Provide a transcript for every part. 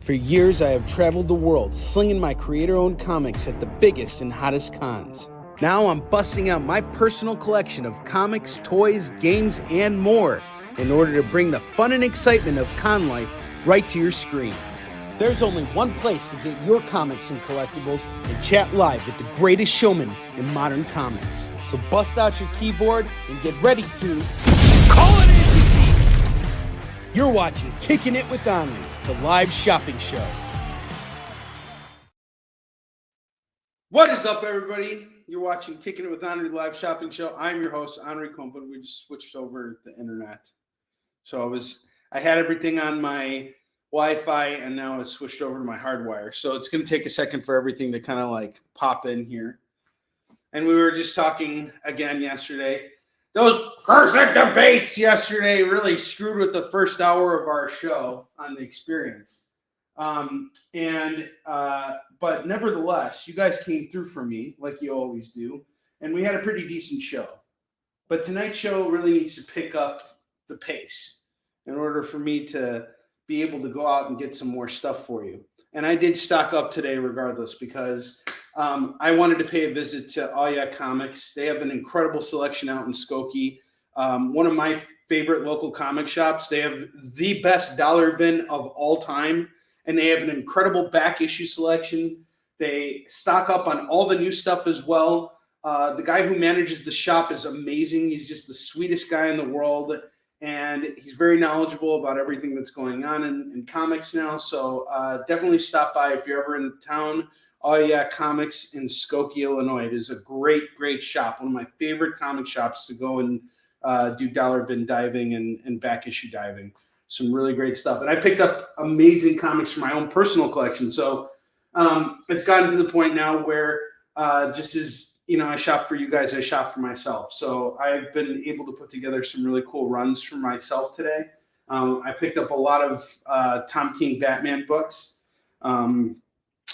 For years, I have traveled the world slinging my creator-owned comics at the biggest and hottest cons. Now I'm busting out my personal collection of comics, toys, games, and more in order to bring the fun and excitement of con life right to your screen. There's only one place to get your comics and collectibles and chat live with the greatest showman in modern comics. So bust out your keyboard and get ready to call it in! You're watching Kickin' It with Onrie, the live shopping show. What is up, everybody? You're watching Kickin' It with Onrie, the live shopping show. I'm your host, Onrie Compa. We just switched over the internet. So I had everything on my Wi-Fi, and now it's switched over to my hardwire. So it's going to take a second for everything to kind of like pop in here. And we were just talking again yesterday. Those cursed debates yesterday really screwed with the first hour of our show on the experience. But nevertheless, you guys came through for me like you always do. And we had a pretty decent show. But tonight's show really needs to pick up the pace in order for me to be able to go out and get some more stuff for you. And I did stock up today regardless because I wanted to pay a visit to All Yeah Comics. They have an incredible selection out in Skokie. One of my favorite local comic shops. They have the best dollar bin of all time, and they have an incredible back issue selection. They stock up on all the new stuff as well. The guy who manages the shop is amazing. He's just the sweetest guy in the world, and he's very knowledgeable about everything that's going on in comics now. So definitely stop by if you're ever in the town. Oh Yeah Comics in Skokie, Illinois. It is a great, great shop. One of my favorite comic shops to go and do dollar bin diving and back issue diving. Some really great stuff. And I picked up amazing comics for my own personal collection. So it's gotten to the point now where just as, I shop for you guys, I shop for myself. So I've been able to put together some really cool runs for myself today. I picked up a lot of Tom King Batman books.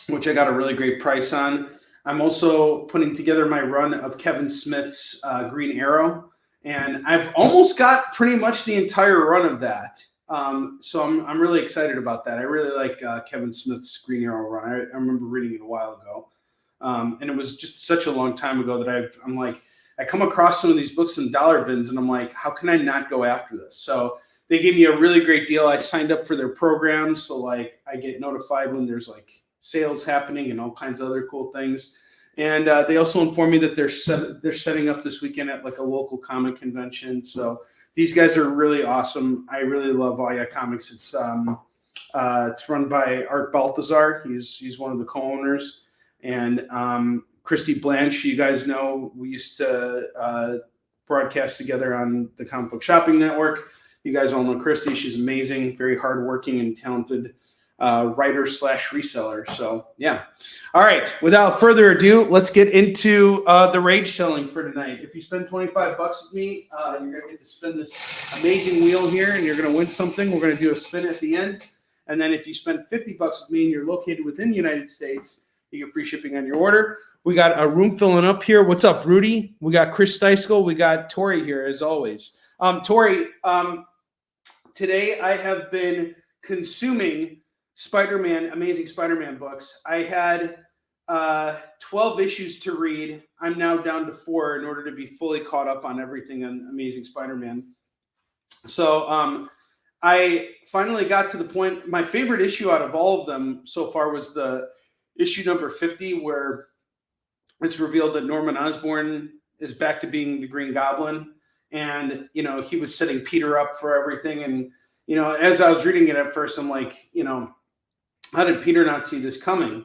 Which I got a really great price on. I'm also putting together my run of Kevin Smith's Green Arrow, and I've almost got pretty much the entire run of that. So I'm really excited about that. I really like Kevin Smith's Green Arrow run. I remember reading it a while ago, and it was just such a long time ago that I'm like, I come across some of these books in dollar bins, and I'm like, how can I not go after this? So they gave me a really great deal. I signed up for their program, so like I get notified when there's like sales happening and all kinds of other cool things. And they also informed me that they're setting up this weekend at like a local comic convention. So these guys are really awesome. I really love All Yeah Comics. It's run by Art Balthazar. He's one of the co-owners. And Christy Blanche, you guys know, we used to broadcast together on the Comic Book Shopping Network. You guys all know Christy. She's amazing, very hardworking and talented writer / reseller. So yeah. All right. Without further ado, let's get into the rage selling for tonight. If you spend $25 with me, you're going to get to spin this amazing wheel here, and you're going to win something. We're going to do a spin at the end. And then if you spend $50 with me and you're located within the United States, you get free shipping on your order. We got a room filling up here. What's up, Rudy? We got Chris Steischel. We got Tori here as always. Tori, today I have been consuming Amazing Spider-Man books. I had 12 issues to read. I'm now down to 4 in order to be fully caught up on everything on Amazing Spider-Man. So I finally got to the point. My favorite issue out of all of them so far was the issue number 50, where it's revealed that Norman Osborn is back to being the Green Goblin. And, he was setting Peter up for everything. And, as I was reading it at first, I'm like, how did Peter not see this coming?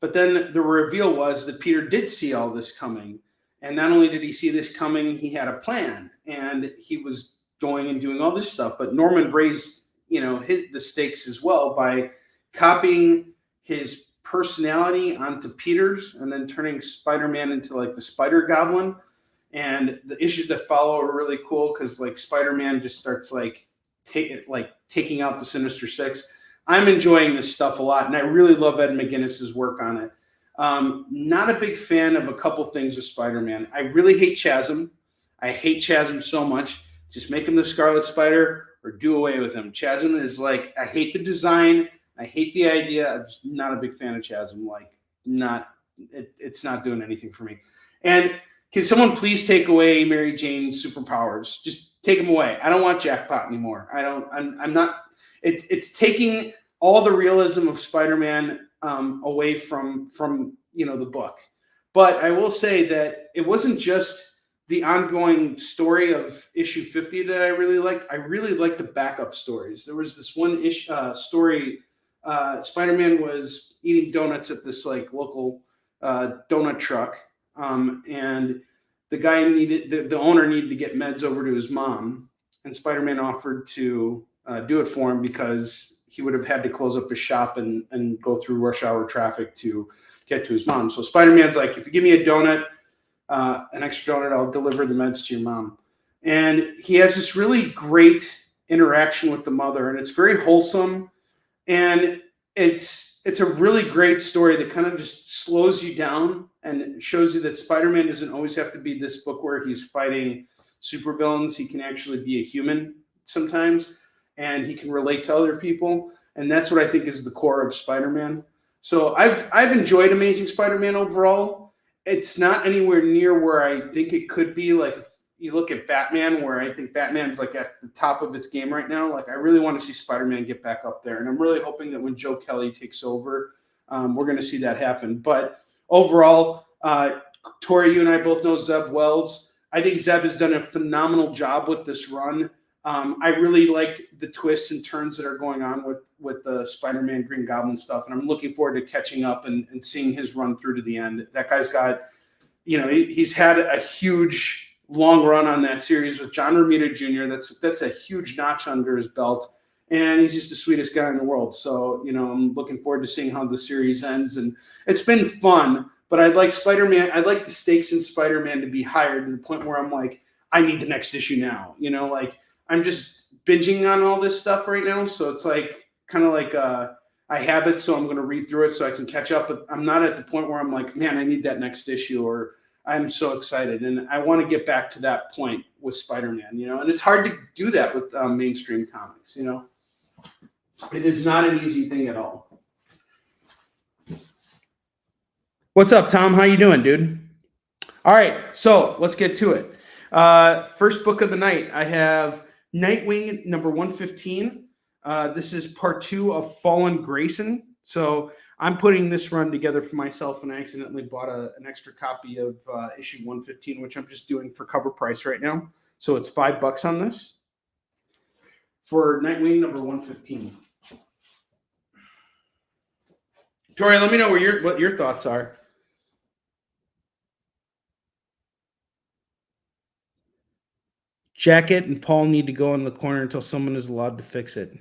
But then the reveal was that Peter did see all this coming. And not only did he see this coming, he had a plan. And he was going and doing all this stuff. But Norman raised, hit the stakes as well by copying his personality onto Peter's and then turning Spider-Man into like the Spider Goblin. And the issues that follow are really cool because like Spider-Man just starts taking out the Sinister Six. I'm enjoying this stuff a lot, and I really love Ed McGuinness's work on it. Not a big fan of a couple things with Spider-Man. I really hate Chasm. I hate Chasm so much. Just make him the Scarlet Spider or do away with him. Chasm is like, I hate the design. I hate the idea. I'm just not a big fan of Chasm. Like, it's not doing anything for me. And can someone please take away Mary Jane's superpowers? Just take them away. I don't want Jackpot anymore. I'm not. It's taking all the realism of Spider-Man away from the book. But I will say that it wasn't just the ongoing story of issue 50 that I really liked. I really liked the backup stories. There was this one story. Spider-Man was eating donuts at this like local donut truck, and the guy the owner needed to get meds over to his mom, and Spider-Man offered to do it for him because he would have had to close up his shop and go through rush hour traffic to get to his mom. So Spider-Man's like, if you give me a donut, an extra donut, I'll deliver the meds to your mom. And he has this really great interaction with the mother, and it's very wholesome. And it's a really great story that kind of just slows you down and shows you that Spider-Man doesn't always have to be this book where he's fighting supervillains. He can actually be a human sometimes, and he can relate to other people. And that's what I think is the core of Spider-Man. So I've enjoyed Amazing Spider-Man overall. It's not anywhere near where I think it could be. Like, if you look at Batman, where I think Batman's like at the top of its game right now. Like, I really want to see Spider-Man get back up there. And I'm really hoping that when Joe Kelly takes over, we're going to see that happen. But overall, Tori, you and I both know Zeb Wells. I think Zeb has done a phenomenal job with this run. I really liked the twists and turns that are going on with the Spider-Man Green Goblin stuff. And I'm looking forward to catching up and seeing his run through to the end. That guy's got, he's had a huge long run on that series with John Romita Jr. That's a huge notch under his belt. And he's just the sweetest guy in the world. So, I'm looking forward to seeing how the series ends. And it's been fun, but I'd like the stakes in Spider-Man to be higher to the point where I'm like, I need the next issue now. I'm just binging on all this stuff right now. So it's like, kind of like I have it, so I'm going to read through it so I can catch up. But I'm not at the point where I'm like, man, I need that next issue, or I'm so excited. And I want to get back to that point with Spider-Man, and it's hard to do that with mainstream comics, It is not an easy thing at all. What's up, Tom? How you doing, dude? All right, so let's get to it. First book of the night, I have Nightwing number 115. This is part 2 of Fallen Grayson. So I'm putting this run together for myself, and I accidentally bought an extra copy of issue 115, which I'm just doing for cover price right now. So it's $5 on this for Nightwing number 115. Tori, let me know what your thoughts are. Jacket and Paul need to go in the corner until someone is allowed to fix it.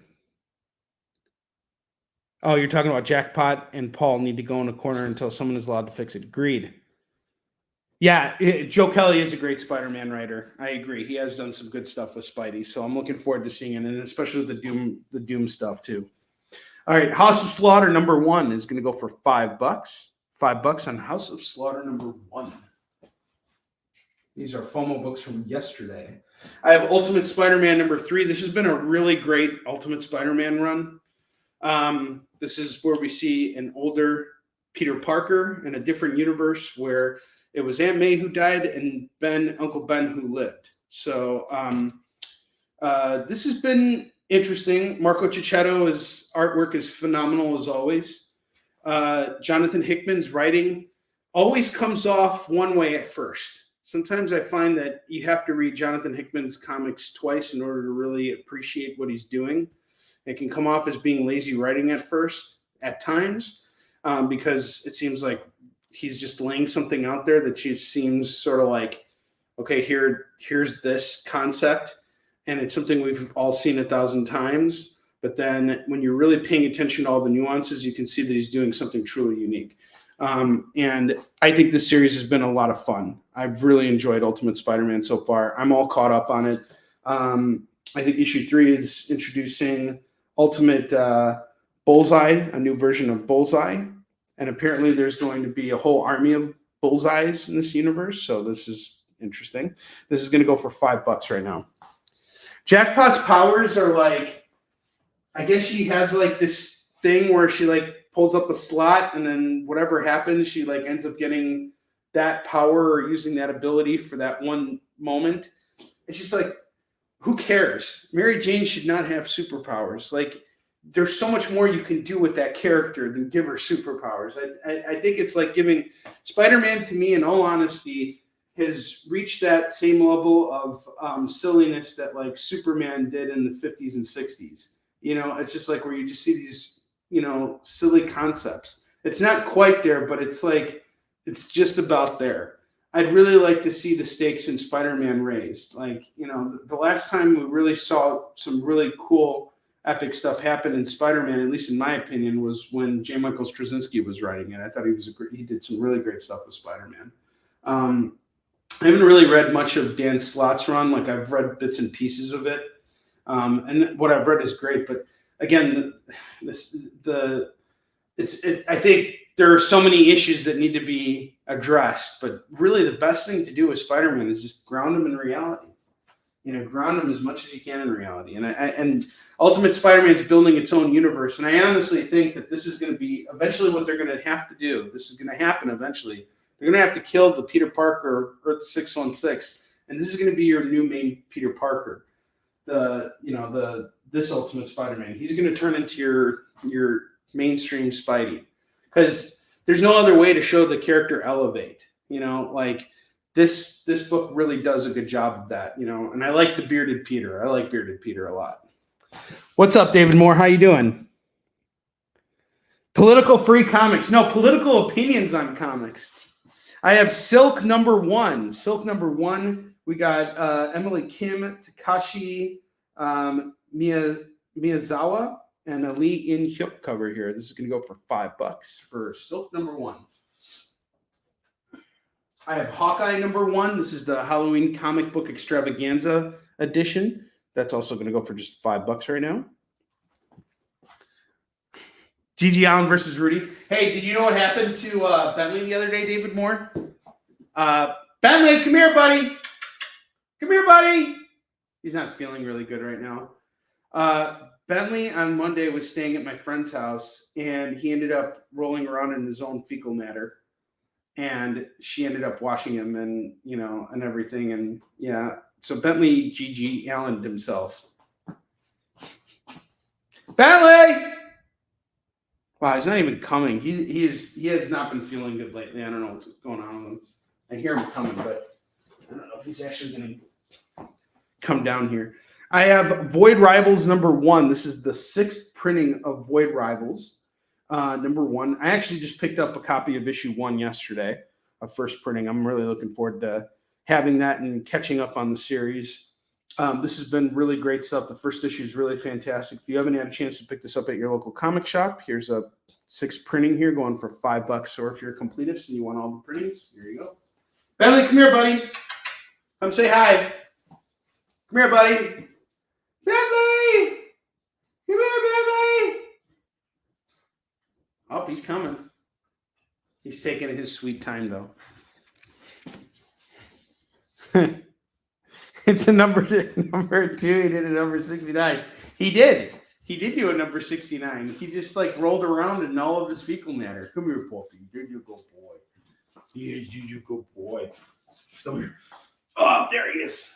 Oh, you're talking about Jackpot and Paul need to go in a corner until someone is allowed to fix it. Agreed. Yeah, Joe Kelly is a great Spider-Man writer. I agree. He has done some good stuff with Spidey, so I'm looking forward to seeing it, and especially with the Doom stuff too. All right, House of Slaughter number 1 is going to go for $5. $5 on House of Slaughter number 1. These are FOMO books from yesterday. I have Ultimate Spider-Man number 3. This has been a really great Ultimate Spider-Man run. This is where we see an older Peter Parker in a different universe where it was Aunt May who died and Uncle Ben who lived. So this has been interesting. Marco Cicchetto's artwork is phenomenal as always. Jonathan Hickman's writing always comes off one way at first. Sometimes I find that you have to read Jonathan Hickman's comics twice in order to really appreciate what he's doing. It can come off as being lazy writing at first, at times, because it seems like he's just laying something out there that just seems sort of like, okay, here's this concept, and it's something we've all seen 1,000 times. But then when you're really paying attention to all the nuances, you can see that he's doing something truly unique. And I think this series has been a lot of fun. I've really enjoyed Ultimate Spider-Man so far. I'm all caught up on it. I think issue 3 is introducing Ultimate Bullseye, a new version of Bullseye. And apparently there's going to be a whole army of Bullseyes in this universe. So this is interesting. This is going to go for $5 right now. Jackpot's powers are like, I guess she has like this thing where she like pulls up a slot and then whatever happens, she like ends up getting that power or using that ability for that one moment. It's just like, who cares? Mary Jane should not have superpowers. Like, there's so much more you can do with that character than give her superpowers. I think it's like giving Spider-Man, to me, in all honesty, has reached that same level of silliness that like Superman did in the 50s and 60s. You know, it's just like where you just see these, you know, silly concepts. It's not quite there, but it's like, it's just about there. I'd really like to see the stakes in Spider-Man raised. Like, you know, the last time we really saw some really cool, epic stuff happen in Spider-Man, at least in my opinion, was when J. Michael Straczynski was writing it. I thought he did some really great stuff with Spider-Man. I haven't really read much of Dan Slott's run. Like, I've read bits and pieces of it, and what I've read is great. But again, I think there are so many issues that need to be addressed. But really, the best thing to do with Spider-Man is just ground him in reality. You know, ground him as much as you can in reality. And Ultimate Spider-Man's building its own universe. And I honestly think that this is going to be eventually what they're going to have to do. This is going to happen eventually. They're going to have to kill the Peter Parker Earth 616, and this is going to be your new main Peter Parker. This Ultimate Spider-Man. He's going to turn into your mainstream Spidey, because there's no other way to show the character elevate. You know, like this book really does a good job of that. You know, and I like the bearded Peter. I like bearded Peter a lot. What's up, David Moore? How you doing? Political free comics. No, political opinions on comics. I have Silk #1. Silk #1. We got Emily Kim, Takashi Miyazawa, and a Lee In-hyuk cover here. This is going to go for $5 for Silk #1. I have Hawkeye #1. This is the Halloween comic book extravaganza edition. That's also going to go for just $5 right now. Gigi Allen versus Rudy. Hey, did you know what happened to Bentley the other day, David Moore? Bentley, come here, buddy. Come here, buddy. He's not feeling really good right now. Bentley on Monday was staying at my friend's house, and he ended up rolling around in his own fecal matter. And she ended up washing him and, you know, and everything. And yeah, so Bentley Gigi Allen'd himself. Bentley! Wow, he's not even coming. He has not been feeling good lately. I don't know what's going on with him. I hear him coming, but I don't know if he's actually going to come down here. I have Void Rivals #1. This is the 6th printing of Void Rivals #1. I actually just picked up a copy of issue 1 yesterday, a first printing. I'm really looking forward to having that and catching up on the series. This has been really great stuff. The first issue is really fantastic. If you haven't had a chance to pick this up at your local comic shop, here's a 6th printing here going for $5. Or if you're a completist and you want all the printings, here you go. Bentley, come here, buddy. Come say hi. Come here, buddy. Bentley! Come here, Bentley! Oh, he's coming. He's taking his sweet time, though. It's a number 2. He did a number 69. He did do a number 69. He just like rolled around in all of his fecal matter. Come here, Puppy. There you go, boy. Yeah, you go, boy. Come here. Oh, there he is.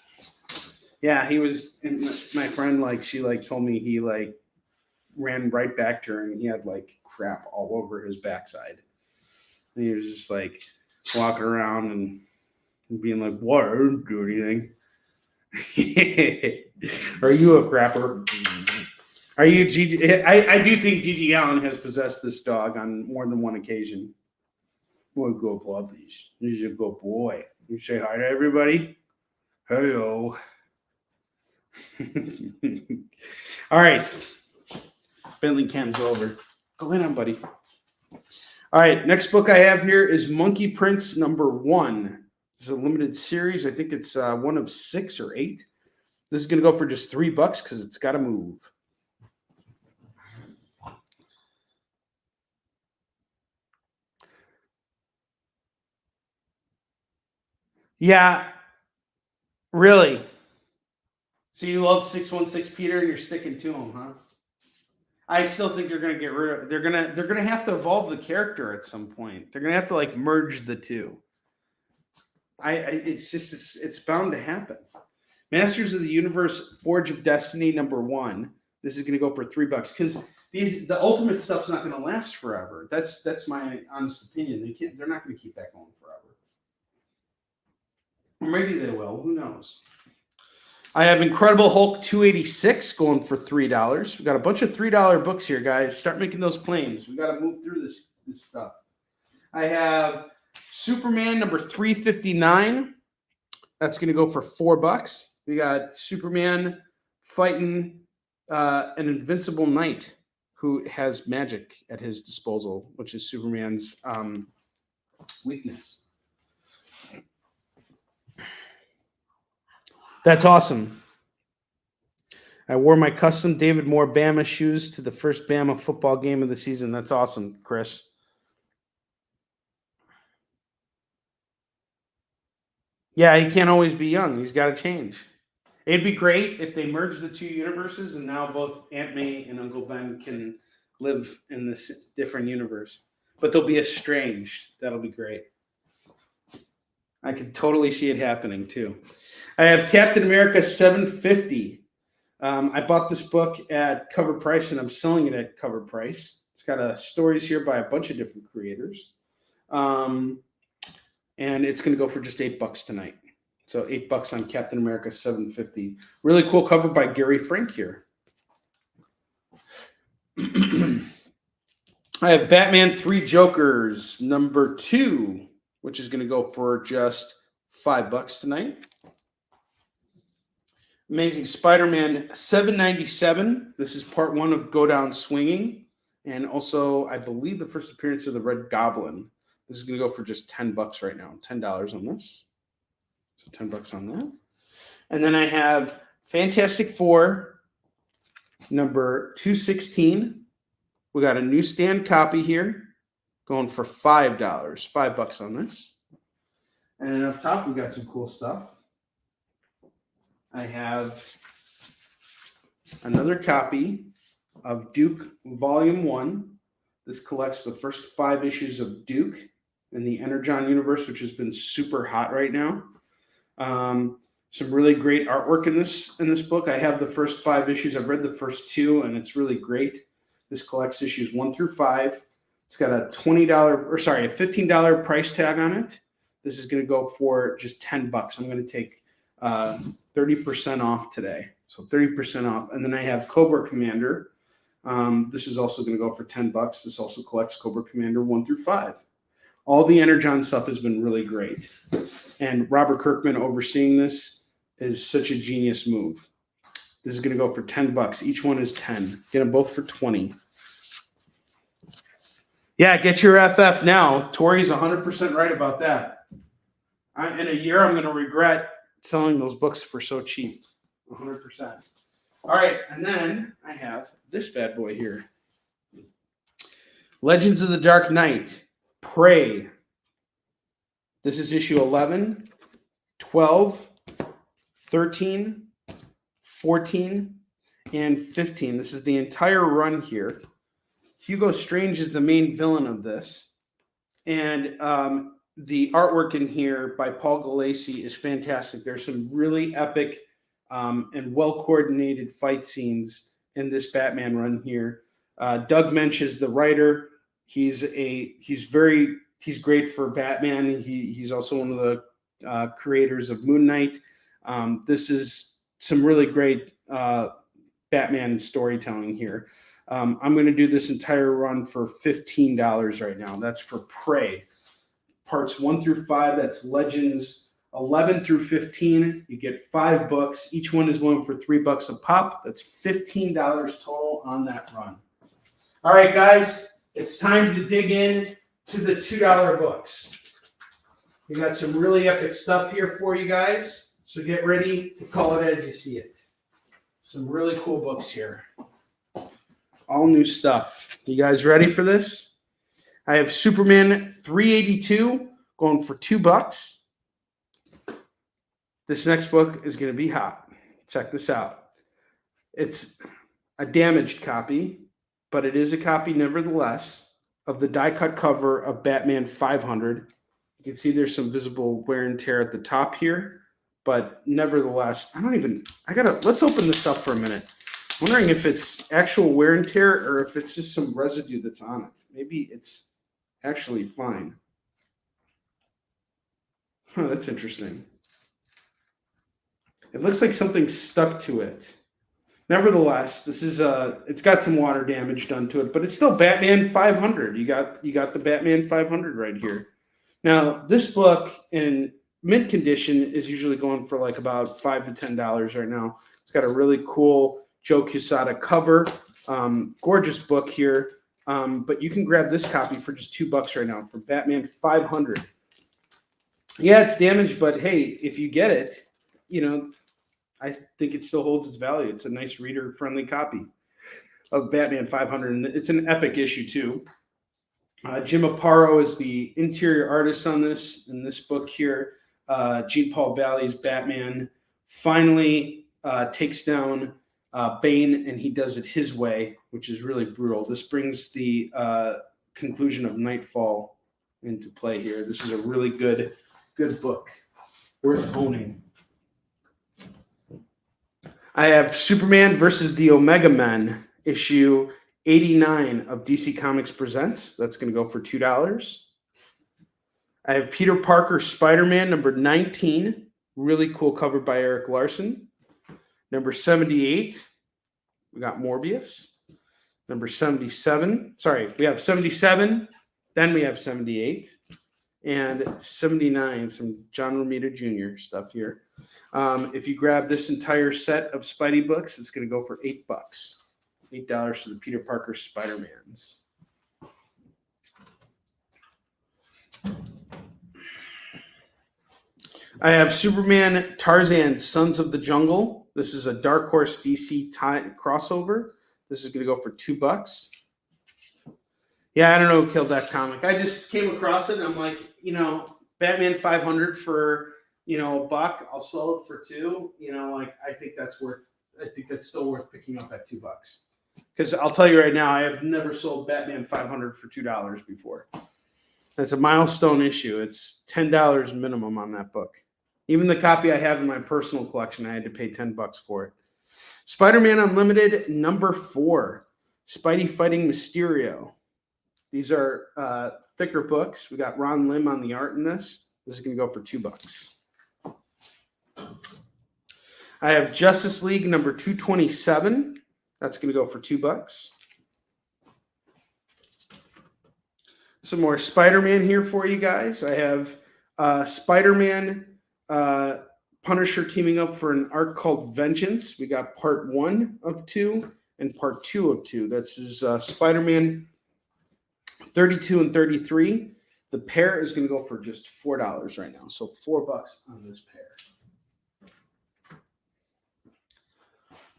Yeah, he was. And my friend, like, she like told me he like ran right back to her and he had like crap all over his backside. And he was just like walking around and being like, "What? I didn't do anything." Are you a crapper? Are you Gigi? I do think Gigi Allen has possessed this dog on more than one occasion. Boy, go puppies. He's a good boy. You say hi to everybody. Hello. All right. Bentley Cam's over. Go in on, buddy. All right. Next book I have here is Monkey Prince #1. It's a limited series. I think it's 1 of 6 or 8. This is going to go for just $3 because it's got to move. Yeah, really. So you love 616 Peter and you're sticking to him, huh? I still think they're going to get rid of. They're going to have to evolve the character at some point. They're going to have to like merge the two. It's bound to happen. Masters of the Universe, Forge of Destiny #1. This is going to go for $3 because the ultimate stuff's not going to last forever. That's my honest opinion. They're not going to keep that going forever. Or maybe they will. Who knows? I have Incredible Hulk 286 going for $3. We got a bunch of $3 books here, guys. Start making those claims. We got to move through this stuff. I have Superman #359. That's going to go for $4. We got Superman fighting an invincible knight who has magic at his disposal, which is Superman's weakness. That's awesome. I wore my custom David Moore Bama shoes to the first Bama football game of the season. That's awesome, Chris. Yeah, he can't always be young. He's got to change. It'd be great if they merged the two universes and now both Aunt May and Uncle Ben can live in this different universe. But they'll be estranged. That'll be great. I can totally see it happening too. I have Captain America 750. I bought this book at cover price and I'm selling it at cover price. It's got stories here by a bunch of different creators. And it's going to go for just $8 tonight. So $8 on Captain America 750. Really cool cover by Gary Frank here. I have Batman 3 Jokers #2, which is going to go for just $5 tonight. Amazing Spider-Man 797. This is part 1 of Go Down Swinging. And also, I believe, the first appearance of the Red Goblin. This is going to go for just $10 right now. $10 on this. So $10 on that. And then I have Fantastic Four #216. We got a newsstand copy here going for $5. $5 on this. And then up top, we got some cool stuff. I have another copy of Duke Volume 1. This collects the first 5 issues of Duke in the Energon universe, which has been super hot right now. Some really great artwork in this book. I have the first 5 issues. I've read the first 2, and it's really great. This collects issues 1 through 5. It's got a $15 price tag on it. This is going to go for just $10. I'm going to take 30% off today. So 30% off. And then I have Cobra Commander. This is also going to go for $10. This also collects Cobra Commander 1 through 5. All the Energon stuff has been really great. And Robert Kirkman overseeing this is such a genius move. This is going to go for $10. Each one is 10. Get them both for 20. Yeah, get your FF now. Tori's 100% right about that. In a year, I'm going to regret selling those books for so cheap. 100%. All right, and then I have this bad boy here. Legends of the Dark Knight. Prey. This is issue 11, 12, 13, 14, and 15. This is the entire run here. Hugo Strange is the main villain of this. And the artwork in here by Paul Gulacy is fantastic. There's some really epic and well-coordinated fight scenes in this Batman run here. Doug Mensch is the writer. He's great for Batman. He's also one of the creators of Moon Knight. This is some really great Batman storytelling here. I'm going to do this entire run for $15 right now. That's for Prey. Parts 1 through 5, that's Legends 11 through 15. You get 5 books. Each one is going for $3 a pop. That's $15 total on that run. All right, guys. It's time to dig in to the $2 books. We got some really epic stuff here for you guys, so get ready to call it as you see it. Some really cool books here. All new stuff. You guys ready for this? I have Superman 382 going for $2. This next book is going to be hot. Check this out. It's a damaged copy. but it is a copy nevertheless of the die-cut cover of Batman 500. You can see there's some visible wear and tear at the top here, but nevertheless, let's open this up for a minute. I'm wondering if it's actual wear and tear or if it's just some residue that's on it. Maybe it's actually fine. Huh, that's interesting. It looks like something stuck to it. Nevertheless, this is it's got some water damage done to it, but it's still Batman 500. You got the Batman 500 right here. Now, this book in mint condition is usually going for like about $5 to $10 right now. It's got a really cool Joe Quesada cover, gorgeous book here. But you can grab this copy for just $2 right now for Batman 500. Yeah, it's damaged, but hey, if you get it, I think it still holds its value. It's a nice reader-friendly copy of Batman 500, and it's an epic issue too. Jim Aparo is the interior artist on this. In this book here, Jean-Paul Valley's Batman finally takes down Bane, and he does it his way, which is really brutal. This brings the conclusion of Nightfall into play here. This is a really good book, worth owning. I have Superman versus the Omega Men, issue 89 of DC Comics Presents. That's going to go for $2. I have Peter Parker Spider-Man number 19, really cool cover by Eric Larson. Number 78, we got Morbius. Number 77, we have 77, then we have 78, and 79, some John Romita Jr. stuff here. If you grab this entire set of Spidey books, it's going to go for $8. $8 for the Peter Parker Spider-Mans. I have Superman, Tarzan, Sons of the Jungle. This is a Dark Horse DC crossover. This is going to go for $2. Yeah, I don't know who killed that comic. I just came across it and I'm like, Batman 500 for, $1. I'll sell it for $2. I think that's still worth picking up at $2. Because I'll tell you right now, I have never sold Batman 500 for $2 before. That's a milestone issue. It's $10 minimum on that book. Even the copy I have in my personal collection, I had to pay $10 for it. Spider-Man Unlimited number 4, Spidey fighting Mysterio. These are thicker books. We got Ron Lim on the art in this. This is going to go for $2. I have Justice League number 227. That's going to go for $2. Some more Spider-Man here for you guys. I have Spider-Man Punisher teaming up for an arc called Vengeance. We got part 1 of 2 and part 2 of 2. This is Spider-Man 32 and 33. The pair is going to go for just $4 right now. So $4 on this pair.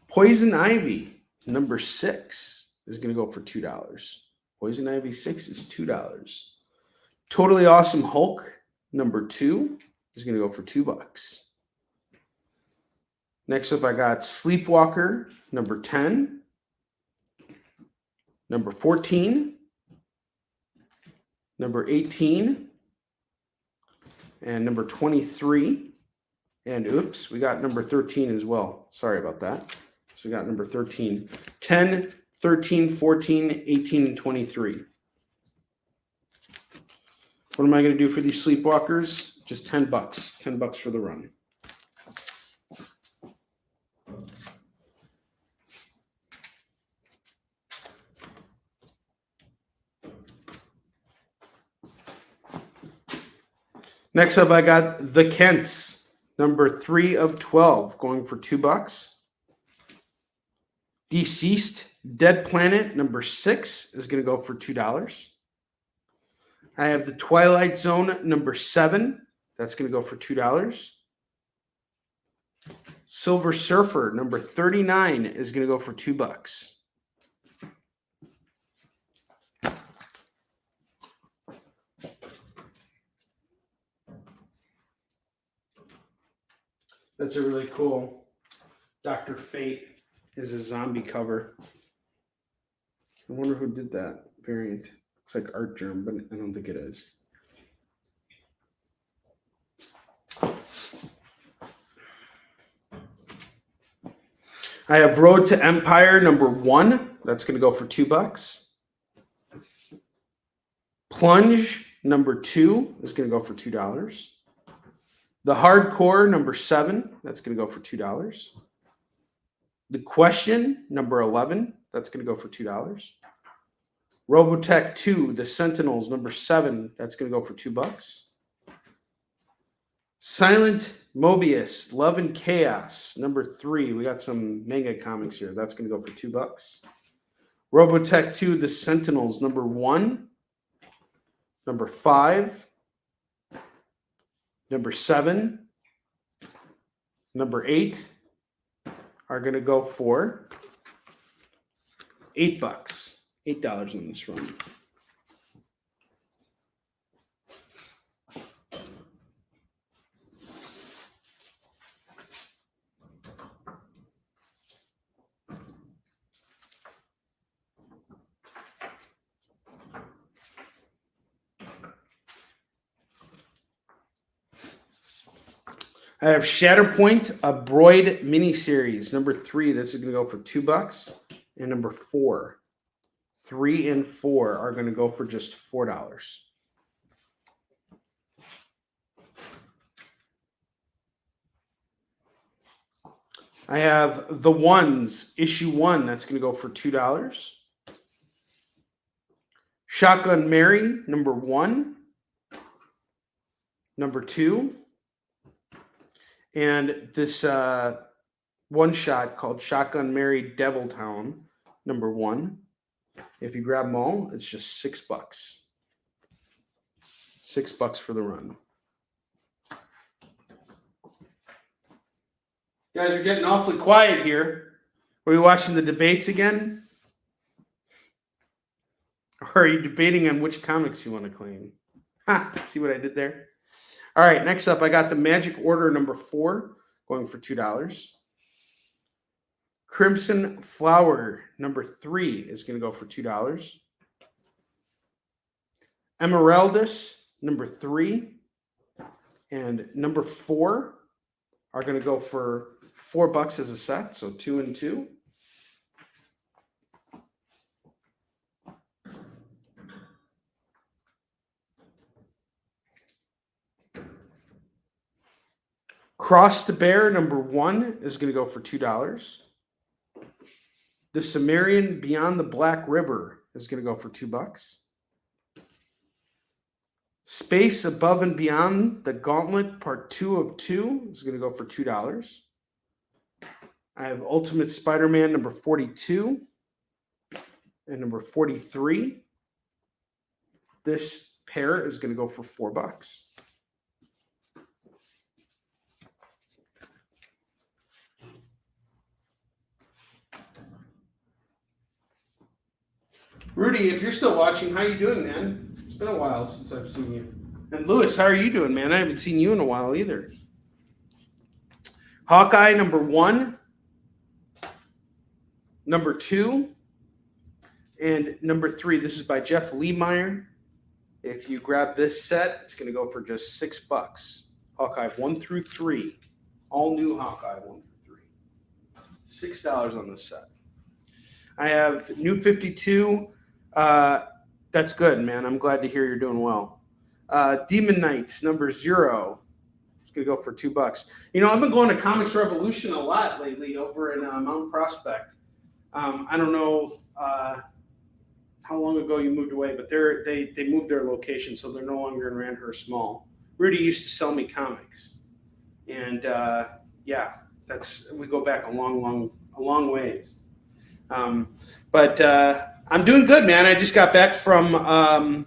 Poison Ivy number 6 is going to go for $2. Poison Ivy 6 is $2. Totally Awesome Hulk number 2 is going to go for $2. Next up, I got Sleepwalker number 10, number 14, number 18, and number 23. And oops, we got number 13 as well. Sorry about that. So we got number 13, 10, 13, 14, 18, and 23. What am I going to do for these Sleepwalkers? Just $10. $10 for the run. Next up, I got The Kents, number 3 of 12, going for $2. Deceased Dead Planet number 6 is going to go for $2. I have The Twilight Zone number 7. That's going to go for $2. Silver Surfer number 39 is going to go for $2. That's a really cool Dr. Fate is a zombie cover. I wonder who did that variant. Looks like Art Germ, but I don't think it is. I have Road to Empire #1. That's going to go for $2. Plunge #2 is going to go for $2. The Hardcore #7. That's going to go for $2. The Question #11. That's going to go for $2. Robotech 2, The Sentinels #7. That's going to go for $2. Silent Mobius, Love and Chaos #3. We got some manga comics here. That's going to go for $2. Robotech 2, The Sentinels #1, #5, #7, #8 are going to go for $8. $8 on this run. I have Shatterpoint, a Broid miniseries, #3. This is going to go for $2. And #4. 3 and 4 are going to go for just $4. I have The Ones, issue 1. That's going to go for $2. Shotgun Mary, #1, #2. And this one shot called Shotgun Mary Deviltown, #1. If you grab them all, it's just $6. $6 for the run. You guys are getting awfully quiet here. Are we watching the debates again? Or are you debating on which comics you want to claim? See what I did there? All right, next up, I got the Magic Order #4 going for $2. Crimson Flower #3 is going to go for $2. Emeraldus #3 and #4 are going to go for $4 as a set, so 2 and 2. Cross the Bear #1 is going to go for $2. The Sumerian Beyond the Black River is going to go for $2. Space Above and Beyond the Gauntlet Part 2 of 2 is going to go for $2. I have Ultimate Spider-Man #42 and #43. This pair is going to go for $4. Rudy, if you're still watching, how you doing, man? It's been a while since I've seen you. And Lewis, how are you doing, man? I haven't seen you in a while either. Hawkeye #1, #2, and #3. This is by Jeff Lemire. If you grab this set, it's going to go for just $6. Hawkeye 1 through 3. All new Hawkeye 1 through 3. $6 on this set. I have New 52. That's good, man. I'm glad to hear you're doing well. Demon Knights #0. It's going to go for $2. You know, I've been going to Comics Revolution a lot lately over in Mount Prospect. I don't know how long ago you moved away, but they moved their location, so they're no longer in Randhurst Mall. Rudy used to sell me comics, and yeah, we go back a long ways. But I'm doing good, man. I just got back from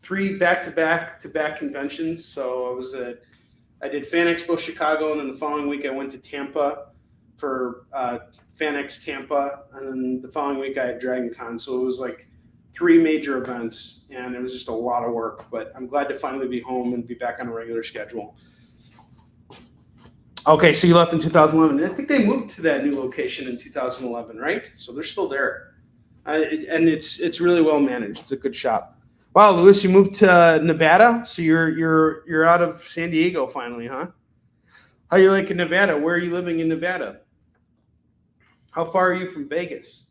3 back-to-back conventions. So I did Fan Expo Chicago, and then the following week I went to Tampa for Fan X Tampa, and then the following week I had Dragon Con. So it was like 3 major events, and it was just a lot of work. But I'm glad to finally be home and be back on a regular schedule. Okay, so you left in 2011. I think they moved to that new location in 2011, right? So they're still there, and it's really well managed. It's a good shop. Wow, Louis, you moved to Nevada, so you're out of San Diego finally, huh? How you liking Nevada? Where are you living in Nevada? How far are you from Vegas?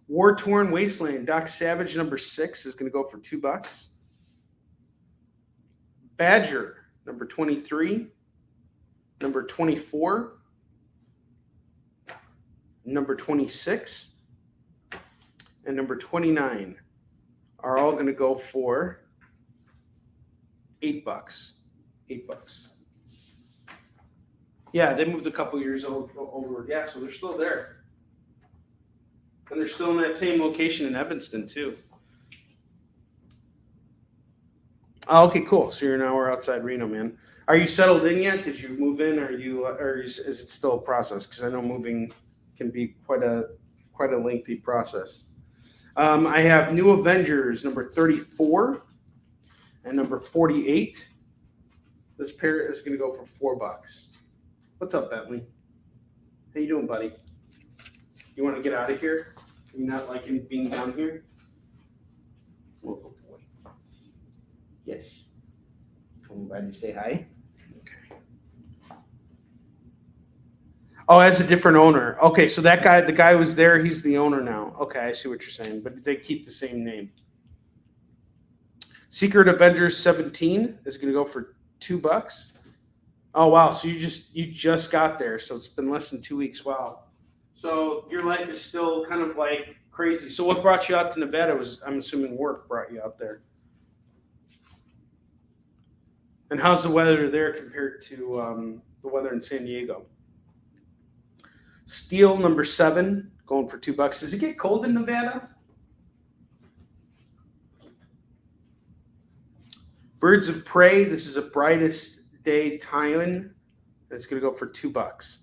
War Torn Wasteland. Doc Savage number 6 is going to go for $2. Badger number 23. Number 24, number 26, and number 29 are all going to go for $8. $8. Yeah, they moved a couple years over. Yeah, so they're still there. And they're still in that same location in Evanston, too. Oh, okay, cool. So you're an hour outside Reno, man. Are you settled in yet? Did you move in? Or is it still a process? Because I know moving can be quite a lengthy process. I have New Avengers number 34 and number 48. This pair is going to go for $4. What's up, Bentley? How you doing, buddy? You want to get out of here? You not liking being down here? Oh boy. Yes. Come by to say hi. Oh, as a different owner. Okay, so the guy was there, he's the owner now. Okay, I see what you're saying, but they keep the same name. Secret Avengers 17 is going to go for $2. Oh, wow, so you just got there, so it's been less than 2 weeks. Wow. So your life is still kind of like crazy. So what brought you out to Nevada was, I'm assuming, work brought you out there. And how's the weather there compared to the weather in San Diego? Steel number 7 going for $2. Does it get cold in Nevada? Birds of Prey. This is a brightest day tie-in. It's going to go for $2.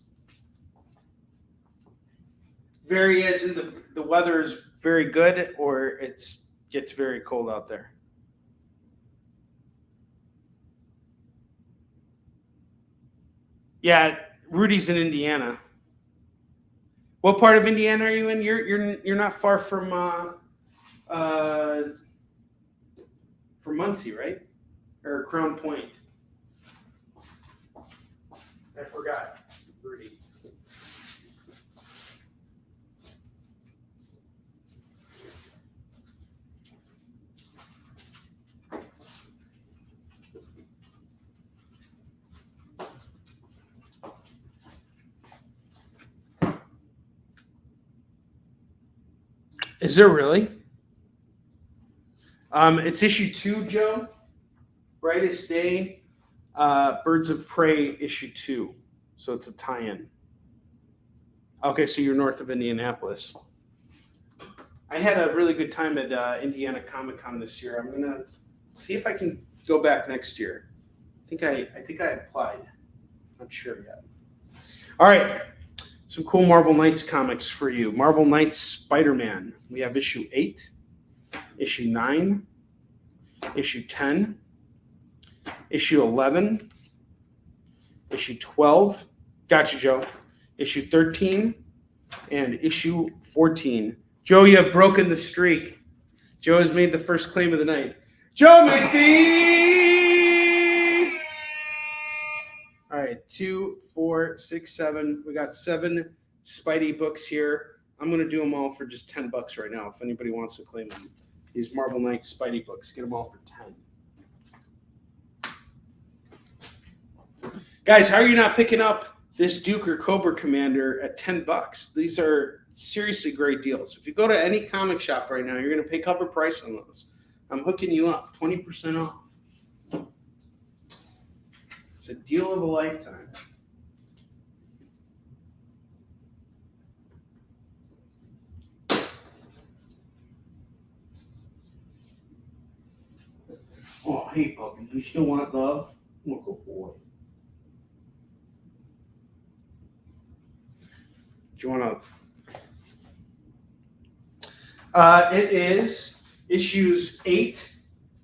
Very as in the weather is very good, or it gets very cold out there. Yeah, Rudy's in Indiana. What part of Indiana are you in? You're not far from Muncie, right? Or Crown Point. I forgot, Rudy. Is there really? It's issue 2, Joe. Brightest Day, Birds of Prey, issue 2. So it's a tie-in. Okay, so you're north of Indianapolis. I had a really good time at Indiana Comic Con this year. I'm gonna see if I can go back next year. I think I applied. Not sure yet. All right. Some cool Marvel Knights comics for you. Marvel Knights Spider-Man. We have issue 8, issue 9, issue 10, issue 11, issue 12. Gotcha, Joe. Issue 13 and issue 14. Joe, you have broken the streak. Joe has made the first claim of the night. Joe McPhee! All right, 2, 4, 6, 7. We got 7 Spidey books here. I'm going to do them all for just $10 right now if anybody wants to claim them. These Marvel Knights Spidey books. Get them all for 10. Guys, how are you not picking up this Duke or Cobra Commander at $10? These are seriously great deals. If you go to any comic shop right now, you're going to pay cover price on those. I'm hooking you up, 20% off. It's a deal of a lifetime. Oh, hey, puppy, you still want love? Look, good boy. Do you want to? It is issues 8,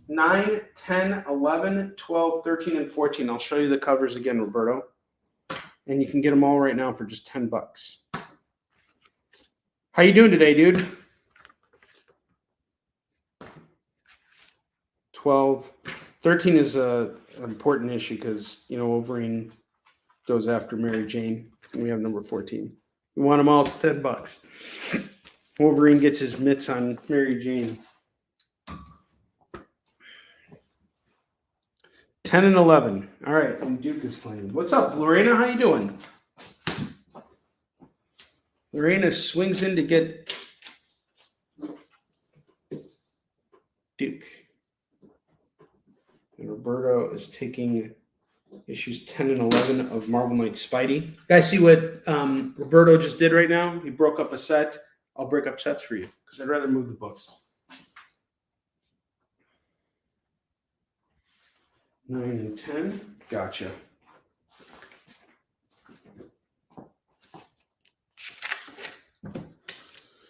9, 10, 11, 12, 13, and 14. I'll show you the covers again, Roberto. and you can get them all right now for just $10. How you doing today, dude? 12. 13 is an important issue because, you know, Wolverine goes after Mary Jane, and we have number 14. We want them all. It's $10. Wolverine gets his mitts on Mary Jane. 10 and 11. All right, and Duke is playing. What's up, Lorena? How you doing? Lorena swings in to get Duke. And Roberto is taking issues 10 and 11 of Marvel Knight Spidey. Guys, see what Roberto just did right now? He broke up a set. I'll break up sets for you because I'd rather move the books. 9 and 10. Gotcha.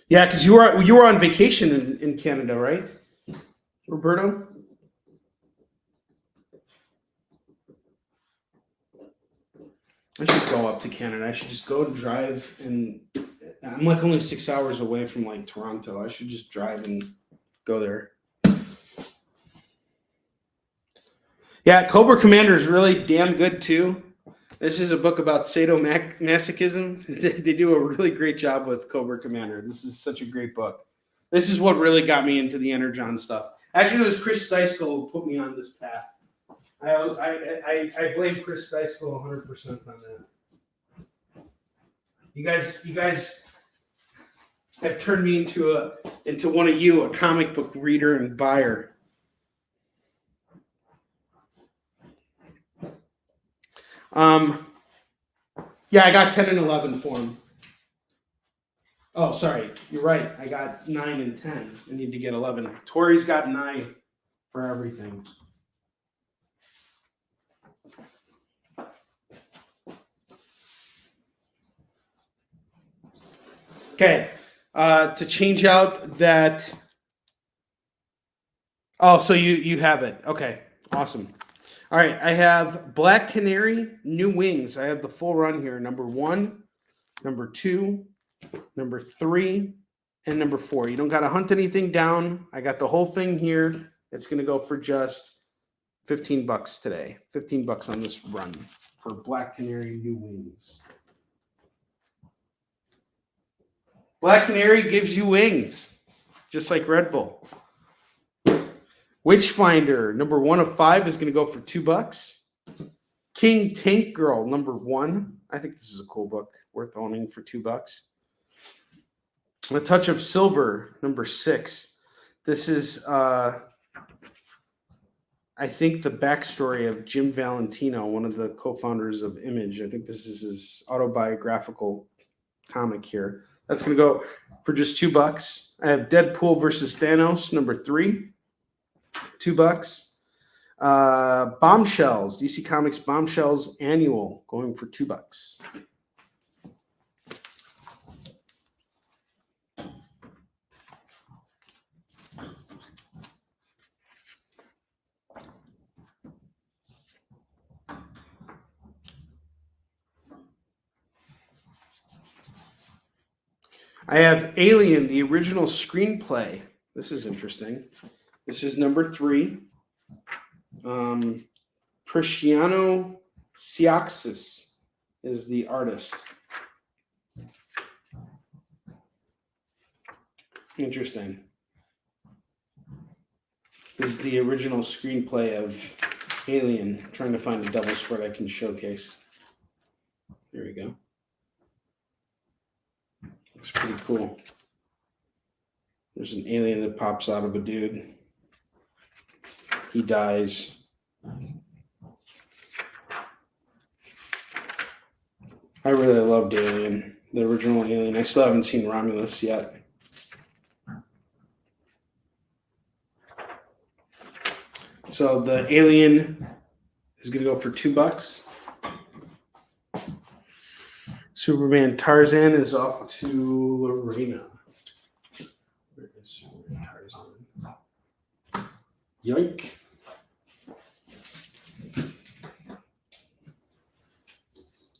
Yeah, because you were on vacation in Canada, right, Roberto? I should go up to Canada. I should just go and drive, and I'm like only 6 hours away from like Toronto. I should just drive and go there. Yeah, Cobra Commander is really damn good too. This is a book about sadomasochism. They do a really great job with Cobra Commander. This is such a great book. This is what really got me into the Energon stuff. Actually, it was Chris Steisko who put me on this path. I blame Chris Steisko 100% on that. You guys have turned me into one of you, a comic book reader and buyer. Yeah, I got 10 and 11 for him. Oh, sorry. You're right. I got 9 and 10. I need to get 11. Tori's got 9 for everything. Okay. To change out that. Oh, so you have it. Okay. Awesome. All right, I have Black Canary, New Wings. I have the full run here. Number 1, number 2, number 3, and number 4. You don't got to hunt anything down. I got the whole thing here. It's going to go for just $15 today. $15 on this run for Black Canary, New Wings. Black Canary gives you wings, just like Red Bull. Witchfinder, number 1 of 5 is going to go for $2. King Tank Girl, number 1. I think this is a cool book, worth owning for $2. A Touch of Silver, number 6. This is, I think, the backstory of Jim Valentino, one of the co-founders of Image. I think this is his autobiographical comic here. That's going to go for just $2. I have Deadpool versus Thanos, number 3. $2. Bombshells, DC Comics Bombshells Annual, going for $2. I have Alien, the original screenplay. This is interesting. This is number 3. Cristiano Siaxis is the artist. Interesting. This is the original screenplay of Alien. I'm trying to find a double spread I can showcase. There we go. Looks pretty cool. There's an alien that pops out of a dude. He dies. I really loved Alien, the original Alien. I still haven't seen Romulus yet. So the Alien is going to go for $2. Superman Tarzan is off to Lorena. Where is Superman Tarzan? Yoink.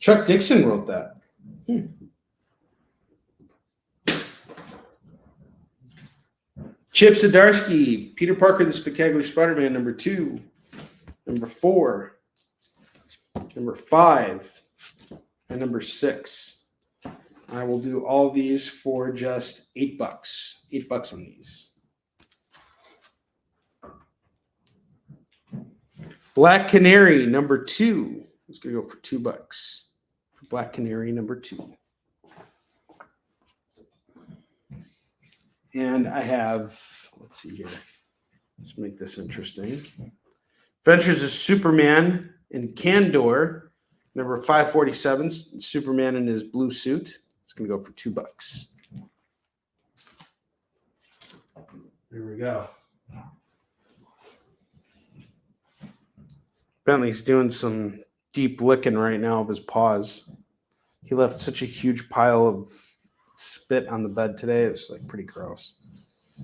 Chuck Dixon wrote that. Chip Zdarsky, Peter Parker, the Spectacular Spider-Man, number 2, number 4, number 5, and number 6. I will do all these for just $8. $8 on these. Black Canary, number 2. It's going to go for $2. Black Canary, number 2. And I have, let's see here. Let's make this interesting. Adventures of Superman in Candor, number 547. Superman in his blue suit. It's going to go for $2. There we go. Bentley's doing some deep licking right now of his paws. He left such a huge pile of spit on the bed today. It's like pretty gross.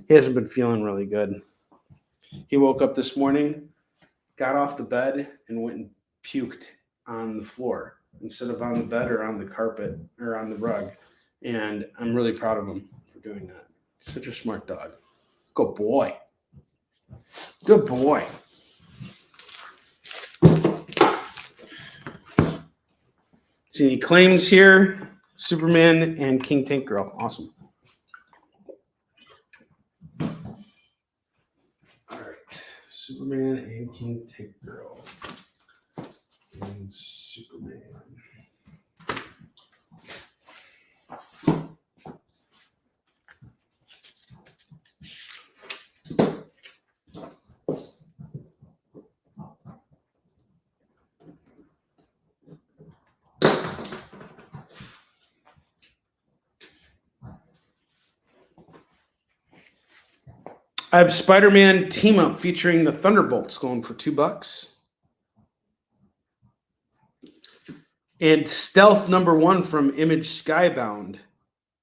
He hasn't been feeling really good. He woke up this morning, got off the bed, and went and puked on the floor instead of on the bed or on the carpet or on the rug. And I'm really proud of him for doing that. He's such a smart dog. Good boy. Good boy. See any claims here? Superman and King Tank Girl. Awesome. All right. Superman and King Tank Girl. And Superman. I have Spider-Man Team Up featuring the Thunderbolts going for $2. And Stealth number 1 from Image Skybound,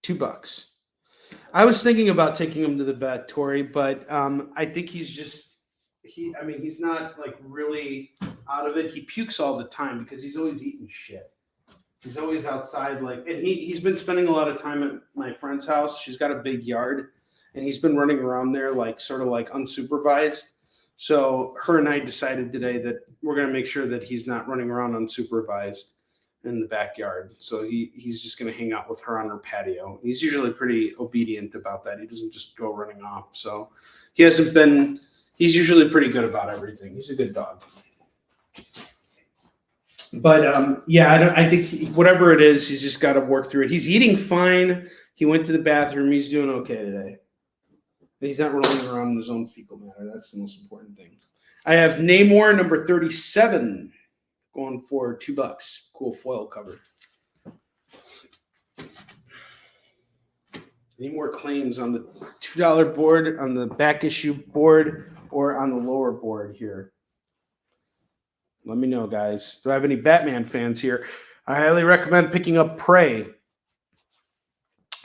$2. I was thinking about taking him to the vet, Tori, but I think he's not like really out of it. He pukes all the time because he's always eating shit. He's always outside, and he's been spending a lot of time at my friend's house. She's got a big yard. And he's been running around there sort of unsupervised. So her and I decided today that we're going to make sure that he's not running around unsupervised in the backyard. So he's just going to hang out with her on her patio. He's usually pretty obedient about that. He doesn't just go running off. So he's usually pretty good about everything. He's a good dog. But I think whatever it is, he's just got to work through it. He's eating fine. He went to the bathroom. He's doing okay today. He's not rolling around in his own fecal matter. That's the most important thing. I have Namor number 37 going for $2. Cool foil cover. Any more claims on the $2 board, on the back issue board, or on the lower board here? Let me know, guys. Do I have any Batman fans here? I highly recommend picking up Prey.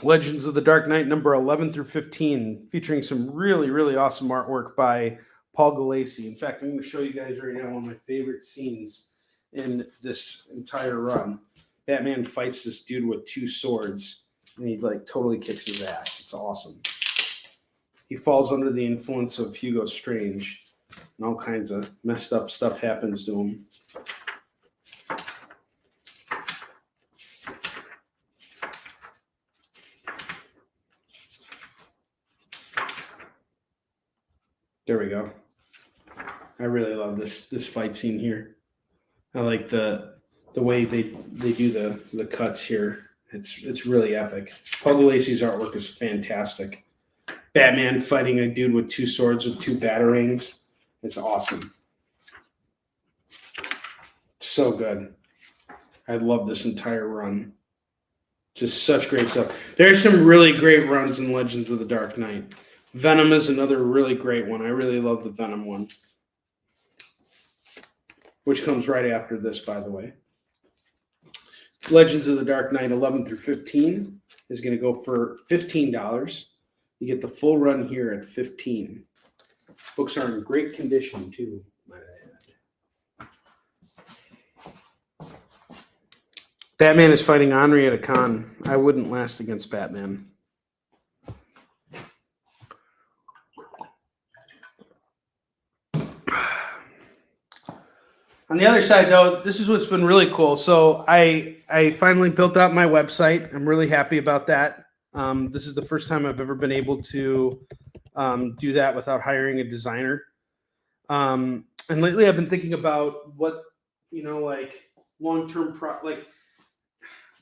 Legends of the Dark Knight, number 11 through 15, featuring some really, really awesome artwork by Paul Gulacy. In fact, I'm going to show you guys right now one of my favorite scenes in this entire run. Batman fights this dude with 2 swords, and he totally kicks his ass. It's awesome. He falls under the influence of Hugo Strange, and all kinds of messed up stuff happens to him. There we go. I really love this fight scene here. I like the way they do the cuts here. It's really epic. Paul Gulacy's artwork is fantastic. Batman fighting a dude with 2 swords with 2 batarangs. It's awesome. So good. I love this entire run. Just such great stuff. There's some really great runs in Legends of the Dark Knight. Venom is another really great one. I really love the Venom one, which comes right after this, by the way. Legends of the Dark Knight 11 through 15 is going to go for $15. You get the full run here at $15. Books are in great condition, too, might I add. Batman is fighting Onrie at a con. I wouldn't last against Batman. On the other side, though, this is what's been really cool. So I finally built out my website. I'm really happy about that. This is the first time I've ever been able to do that without hiring a designer. And lately I've been thinking about what, like long-term like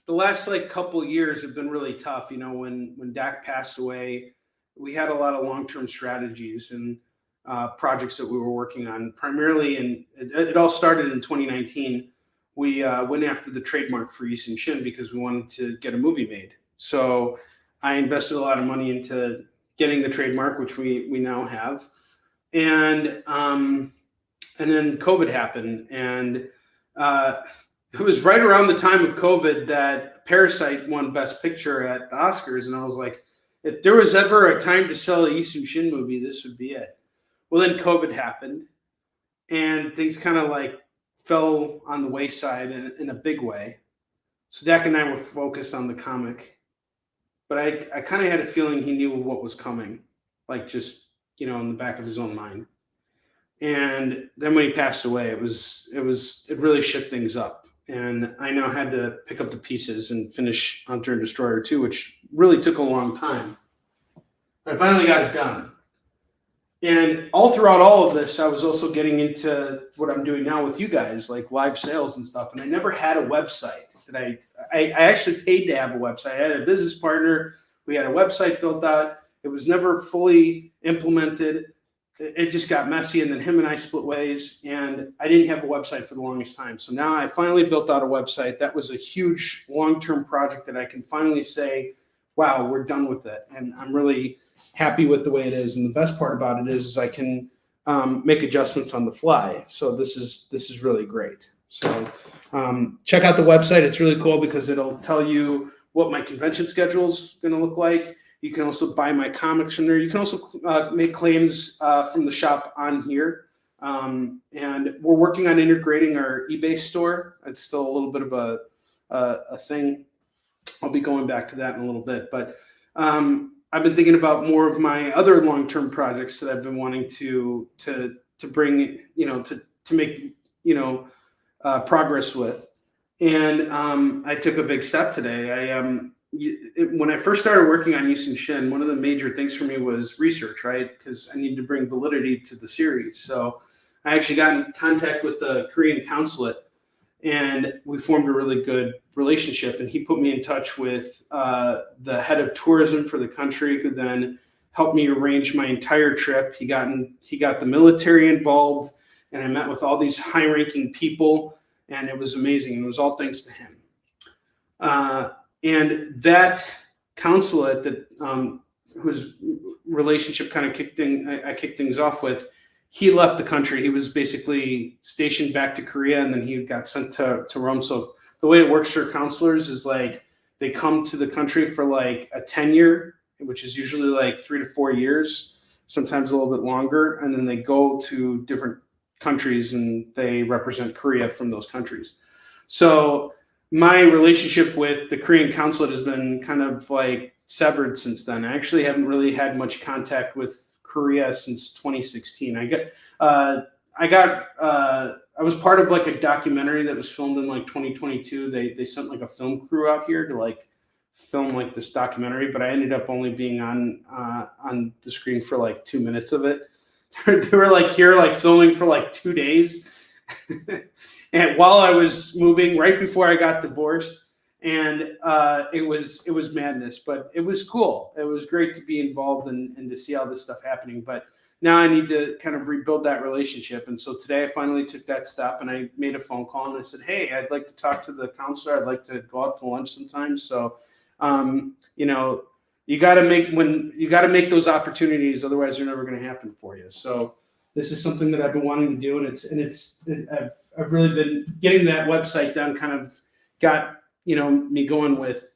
the last couple years have been really tough. When Dak passed away, we had a lot of long-term strategies and projects that we were working on primarily. And it all started in 2019. We went after the trademark for East and Shin because we wanted to get a movie made. So I invested a lot of money into getting the trademark, which we now have. And then COVID happened, and it was right around the time of COVID that Parasite won Best Picture at the Oscars, and I was like, if there was ever a time to sell a East and Shin movie, this would be it. Well, then COVID happened, and things kind of fell on the wayside in a big way. So Dak and I were focused on the comic, but I kind of had a feeling he knew what was coming, just in the back of his own mind. And then when he passed away, it really shook things up. And I now had to pick up the pieces and finish Hunter and Destroyer 2, which really took a long time. I finally got it done. And all throughout all of this, I was also getting into what I'm doing now with you guys, like live sales and stuff. And I never had a website that I actually paid to have a website. I had a business partner. We had a website built out. It was never fully implemented. It just got messy, and then him and I split ways, and I didn't have a website for the longest time. So now I finally built out a website. That was a huge long-term project that I can finally say, wow, we're done with it. And I'm really happy with the way it is. And the best part about it is I can make adjustments on the fly. So this is really great. So check out the website. It's really cool because it'll tell you what my convention schedule is going to look like. You can also buy my comics from there. You can also make claims from the shop on here. And we're working on integrating our eBay store. It's still a little bit of a thing. I'll be going back to that in a little bit. But I've been thinking about more of my other long-term projects that I've been wanting to bring, to make, progress with. And I took a big step today. When I first started working on East and Shin, one of the major things for me was research, right? Because I needed to bring validity to the series. So I actually got in contact with the Korean consulate, and we formed a really good relationship. And he put me in touch with the head of tourism for the country, who then helped me arrange my entire trip. He got the military involved, and I met with all these high-ranking people, and it was amazing. And it was all thanks to him. And that consulate that whose relationship kind of I kicked things off with, he left the country. He was basically stationed back to Korea, and then he got sent to Rome. So the way it works for counselors is they come to the country for a tenure, which is usually 3 to 4 years, sometimes a little bit longer, and then they go to different countries and they represent Korea from those countries. So my relationship with the Korean consulate has been kind of severed since then. I actually haven't really had much contact with Korea since 2016. I was part of a documentary that was filmed in 2022. They sent a film crew out here to film this documentary, but I ended up only being on the screen for 2 minutes of it. They were here filming for 2 days. And while I was moving, right before I got divorced, and it was madness, but it was cool. It was great to be involved and to see all this stuff happening. But now I need to kind of rebuild that relationship. And so today I finally took that step, and I made a phone call and I said, hey, I'd like to talk to the counselor. I'd like to go out to lunch sometime. So, you got to make those opportunities. Otherwise they're never going to happen for you. So this is something that I've been wanting to do, and I've really been getting that website done. Kind of got me going with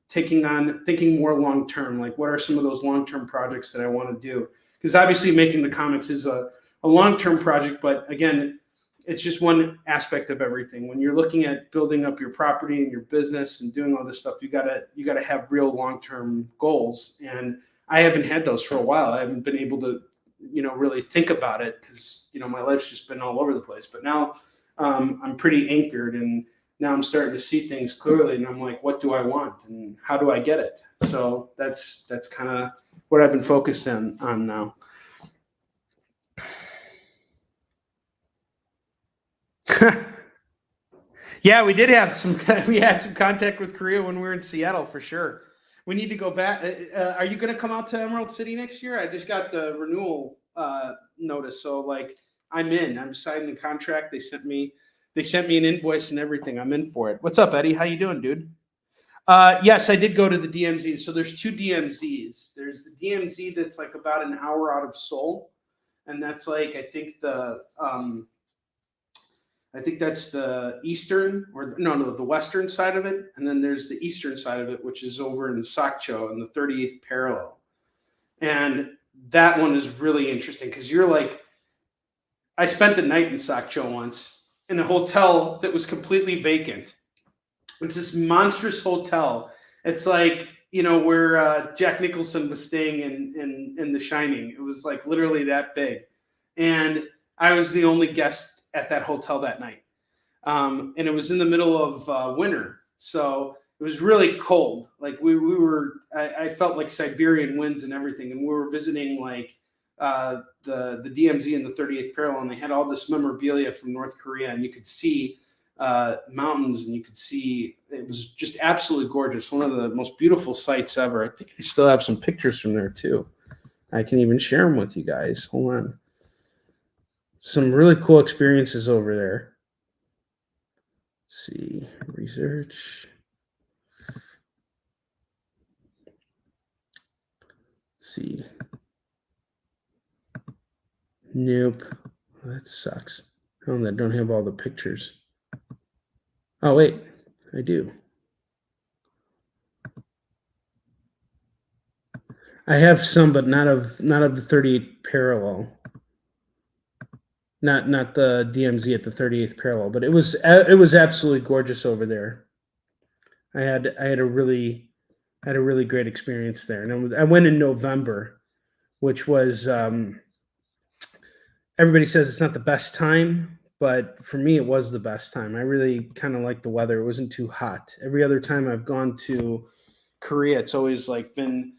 thinking more long term. What are some of those long term projects that I want to do? Because obviously making the comics is a long term project, but again, it's just one aspect of everything. When you're looking at building up your property and your business and doing all this stuff, you gotta have real long-term goals. And I haven't had those for a while. I haven't been able to, really think about it because, my life's just been all over the place. But now I'm pretty anchored, and now I'm starting to see things clearly, and I'm like, what do I want and how do I get it? So that's kind of what I've been focused on now. Yeah, we had some contact with Korea when we were in Seattle for sure. We need to go back. Are you going to come out to Emerald City next year? I just got the renewal notice, so like I'm signing the contract. They sent me an invoice and everything. I'm in for it. What's up, Eddie? How you doing, dude? Yes, I did go to the DMZ. So there's two DMZs. There's the DMZ that's like about an hour out of Seoul, and that's like I think that's the eastern the western side of it, and then there's the eastern side of it, which is over in Sakcho in the 38th parallel. And that one is really interesting because I spent the night in Sakcho once in a hotel that was completely vacant. It's this monstrous hotel. It's like, where Jack Nicholson was staying in The Shining. It was like literally that big. And I was the only guest at that hotel that night. And it was in the middle of winter. So it was really cold. Like I felt like Siberian winds and everything. And we were visiting like the DMZ in the 38th parallel, and they had all this memorabilia from North Korea, and you could see mountains, and you could see, it was just absolutely gorgeous. One of the most beautiful sights ever. I think I still have some pictures from there too. I can even share them with you guys. Hold on. Some really cool experiences over there. Let's see, research. Let's see. Nope. That sucks. Oh, I don't have all the pictures. Oh, wait. I do. I have some, but not of the 38th parallel. Not the DMZ at the 38th parallel, but it was absolutely gorgeous over there. I had a really great experience there, and I went in November, which was everybody says it's not the best time, but for me it was the best time. I really kind of liked the weather. It wasn't too hot. Every other time I've gone to Korea, it's always like been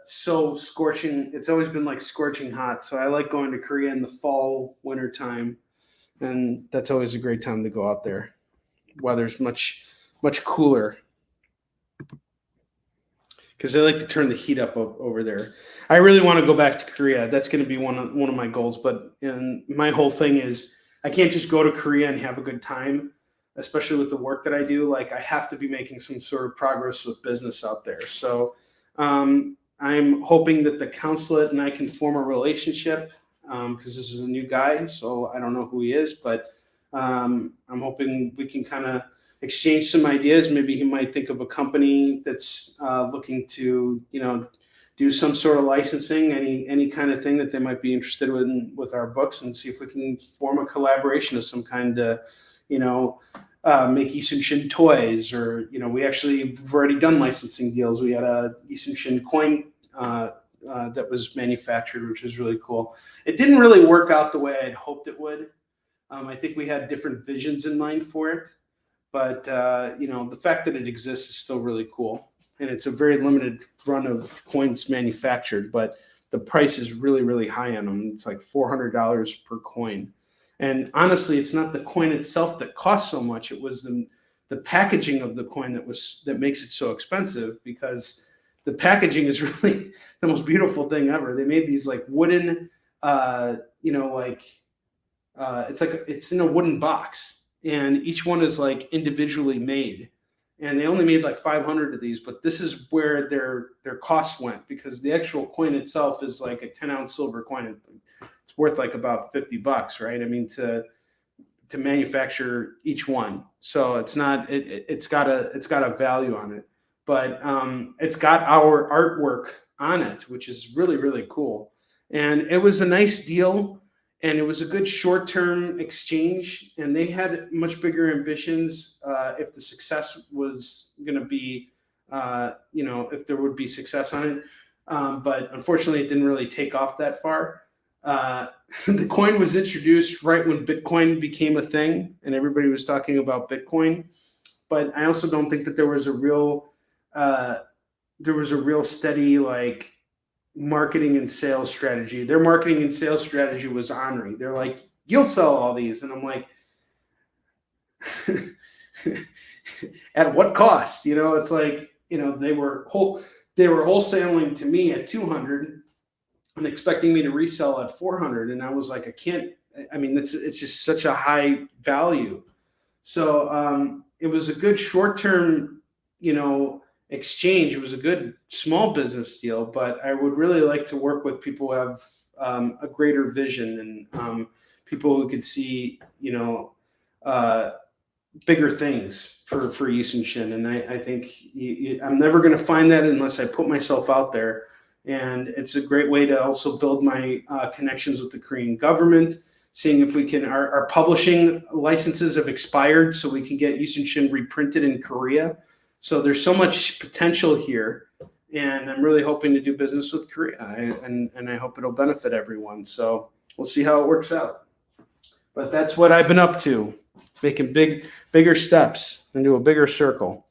so scorching. It's always been like scorching hot. So I like going to Korea in the fall, winter time, and that's always a great time to go out there. Weather's much cooler because they like to turn the heat up over there. I really want to go back to Korea. That's going to be one of my goals. But my whole thing is I can't just go to Korea and have a good time, especially with the work that I do. Like I have to be making some sort of progress with business out there. So I'm hoping that the consulate and I can form a relationship because this is a new guy, so I don't know who he is, but I'm hoping we can kind of exchange some ideas. Maybe he might think of a company that's looking to, do some sort of licensing, any kind of thing that they might be interested in with our books, and see if we can form a collaboration of some kind to, make Isunshin toys, or we've already done licensing deals. We had a Isunshin coin that was manufactured, which was really cool. It didn't really work out the way I'd hoped it would. I think we had different visions in mind for it, but the fact that it exists is still really cool, and it's a very limited run of coins manufactured, but the price is really, really high on them. It's like $400 per coin. And honestly, it's not the coin itself that costs so much. It was the packaging of the coin that makes it so expensive, because the packaging is really the most beautiful thing ever. They made these like wooden, it's in a wooden box, and each one is like individually made. And they only made like 500 of these, but this is where their costs went, because the actual coin itself is like a 10-ounce silver coin. It's worth like about $50, right? I mean, to manufacture each one. So it's not, it's got a value on it, but it's got our artwork on it, which is really, really cool. And it was a nice deal. and it was a good short-term exchange, and they had much bigger ambitions if the success was going to be, if there would be success on it. But unfortunately, it didn't really take off that far. The coin was introduced right when Bitcoin became a thing, and everybody was talking about Bitcoin. But I also don't think that there was a real steady like marketing and sales strategy. Their marketing and sales strategy was Onrie. They're like, you'll sell all these, and I'm like, at what cost? It's like, they were wholesaling to me at 200 and expecting me to resell at 400, and I was like, I can't. I mean, it's just such a high value. So it was a good short-term, exchange. It was a good small business deal, but I would really like to work with people who have a greater vision and people who could see, bigger things for Yisenshin. And I think I'm never going to find that unless I put myself out there. And it's a great way to also build my connections with the Korean government, seeing if we can, our publishing licenses have expired, so we can get Yisenshin reprinted in Korea. So there's so much potential here, and I'm really hoping to do business with Korea, and I hope it'll benefit everyone. So we'll see how it works out. But that's what I've been up to, making bigger steps into a bigger circle.